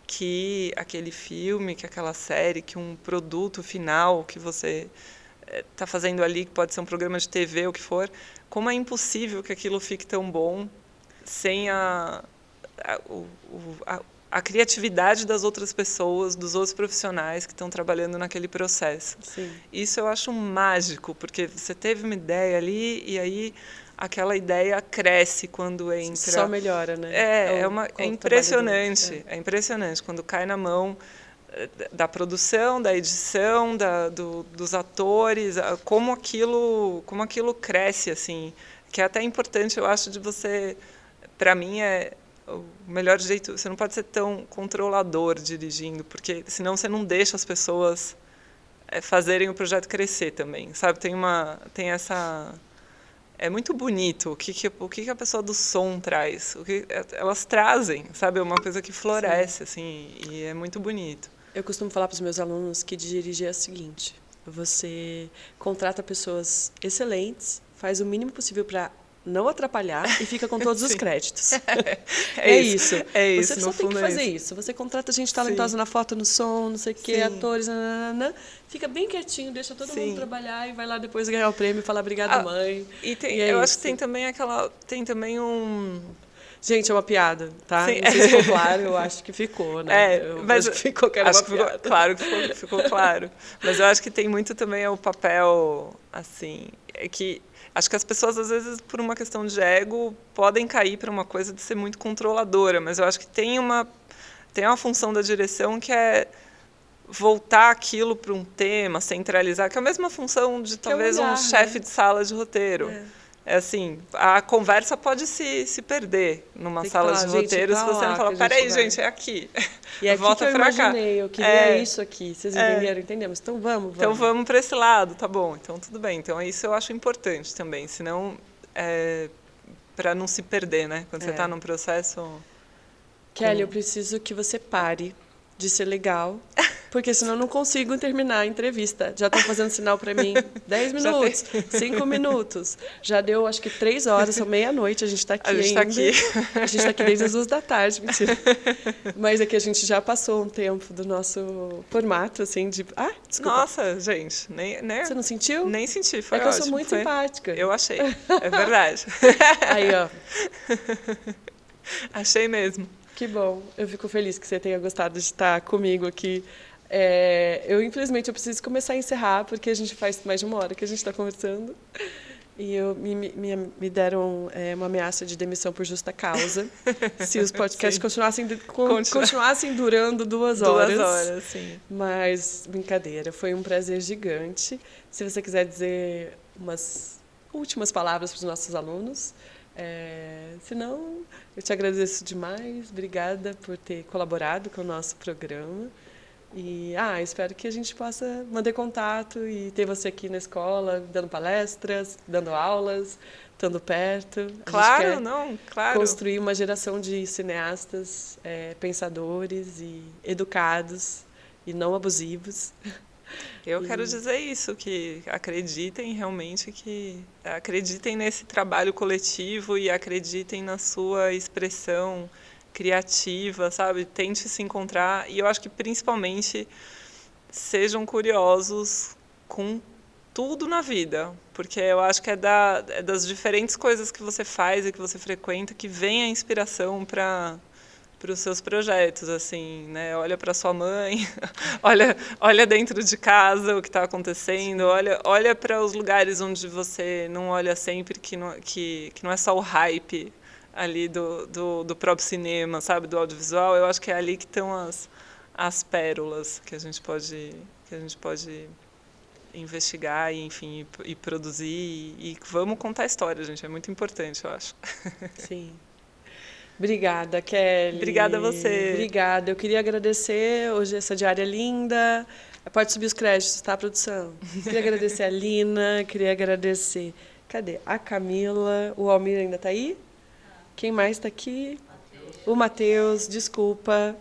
que aquele filme, que aquela série, que um produto final que você está fazendo ali, que pode ser um programa de TV, o que for, como é impossível que aquilo fique tão bom sem a criatividade das outras pessoas, dos outros profissionais que estão trabalhando naquele processo. Sim. Isso eu acho mágico, porque você teve uma ideia ali e aí aquela ideia cresce quando entra... Só melhora, né? É impressionante. É impressionante quando cai na mão da produção, da edição, dos atores, como aquilo cresce, assim, que é até importante, eu acho, de você... Para mim, o melhor jeito... Você não pode ser tão controlador dirigindo, porque senão você não deixa as pessoas fazerem o projeto crescer também, sabe? Tem essa... É muito bonito o que a pessoa do som traz, o que elas trazem, sabe? É uma coisa que floresce, assim, e é muito bonito. Eu costumo falar para os meus alunos que dirigir é o seguinte: você contrata pessoas excelentes, faz o mínimo possível para não atrapalhar e fica com todos os créditos. É isso. Você só tem que fazer isso. Você contrata gente talentosa na foto, no som, não sei o quê, atores, fica bem quietinho, deixa todo mundo trabalhar e vai lá depois ganhar o prêmio e falar obrigada, mãe. Eu acho que tem também Gente, é uma piada, tá? Sim. Não sei se ficou claro, eu acho que ficou, né? Mas acho que ficou que era acho uma que ficou, piada. claro que ficou claro. Mas eu acho que tem muito também o papel, assim, é que acho que as pessoas, às vezes, por uma questão de ego, podem cair para uma coisa de ser muito controladora, mas eu acho que tem uma função da direção que é voltar aquilo para um tema, centralizar, que é a mesma função de talvez olhar, um chefe né? de sala de roteiro. É assim, a conversa pode se perder numa Tem que sala falar, de gente, roteiro pra se você lá não que falar, a gente peraí, vai. gente, é aqui. E é aqui Volta que eu pra cá. imaginei, eu queria isso aqui. Vocês entenderam? Entendemos. Então vamos. Então vamos para esse lado, tá bom, então tudo bem. Então isso eu acho importante também, senão para não se perder, né? Quando você está num processo... Kelly, eu preciso que você pare de ser legal, porque senão eu não consigo terminar a entrevista. Já estão fazendo sinal para mim 10 minutos, 5 minutos. Já deu, acho que 3 horas, são meia-noite, a gente está aqui ainda. Tá aqui. A gente está aqui desde as 2 da tarde, mentira. Mas é que a gente já passou um tempo do nosso formato, assim, de... Ah, desculpa. Nossa, gente, nem... Você não sentiu? Nem senti, foi ótimo. É que ótimo. eu sou muito simpática. Eu achei, é verdade. Aí, ó. Achei mesmo. Que bom, eu fico feliz que você tenha gostado de estar comigo aqui. Infelizmente, eu preciso começar a encerrar, porque a gente faz mais de 1 hora que a gente está conversando. E me deram uma ameaça de demissão por justa causa, se os podcasts continuassem durando 2 horas. 2 horas, sim. Mas, brincadeira, foi um prazer gigante. Se você quiser dizer umas últimas palavras para os nossos alunos... Se não, eu te agradeço demais. Obrigada por ter colaborado com o nosso programa. E espero que a gente possa manter contato e ter você aqui na escola, dando palestras, dando aulas, estando perto. Claro, claro. Construir uma geração de cineastas pensadores e educados e não abusivos. Eu quero dizer isso, que acreditem acreditem nesse trabalho coletivo e acreditem na sua expressão criativa, sabe? Tente se encontrar e eu acho que principalmente sejam curiosos com tudo na vida, porque eu acho que é das diferentes coisas que você faz e que você frequenta que vem a inspiração para os seus projetos, assim, né? Olha para sua mãe, olha dentro de casa o que está acontecendo, olha para os lugares onde você não olha sempre, que não é só o hype ali do próprio cinema, sabe, do audiovisual. Eu acho que é ali que estão as pérolas que a gente pode investigar e, enfim, e produzir e vamos contar a história, gente, é muito importante, eu acho. Sim. Obrigada, Kelly. Obrigada a você. Obrigada. Eu queria agradecer hoje essa diária linda. Pode subir os créditos, tá, produção? Queria agradecer a Lina, queria agradecer... Cadê? A Camila. O Almir ainda está aí? Quem mais está aqui? O Matheus, desculpa.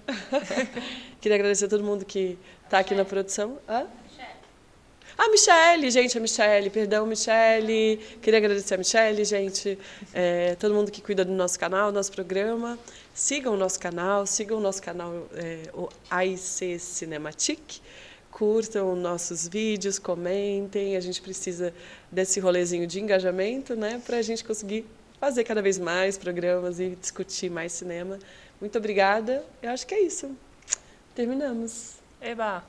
Queria agradecer a todo mundo que está aqui na produção. A Michele, gente, perdão, Michele. Queria agradecer a Michele, gente. Todo mundo que cuida do nosso canal, do nosso programa. Sigam o nosso canal, o AIC Cinematic. Curtam nossos vídeos, comentem. A gente precisa desse rolezinho de engajamento, né, para a gente conseguir fazer cada vez mais programas e discutir mais cinema. Muito obrigada. Eu acho que é isso. Terminamos. Eba!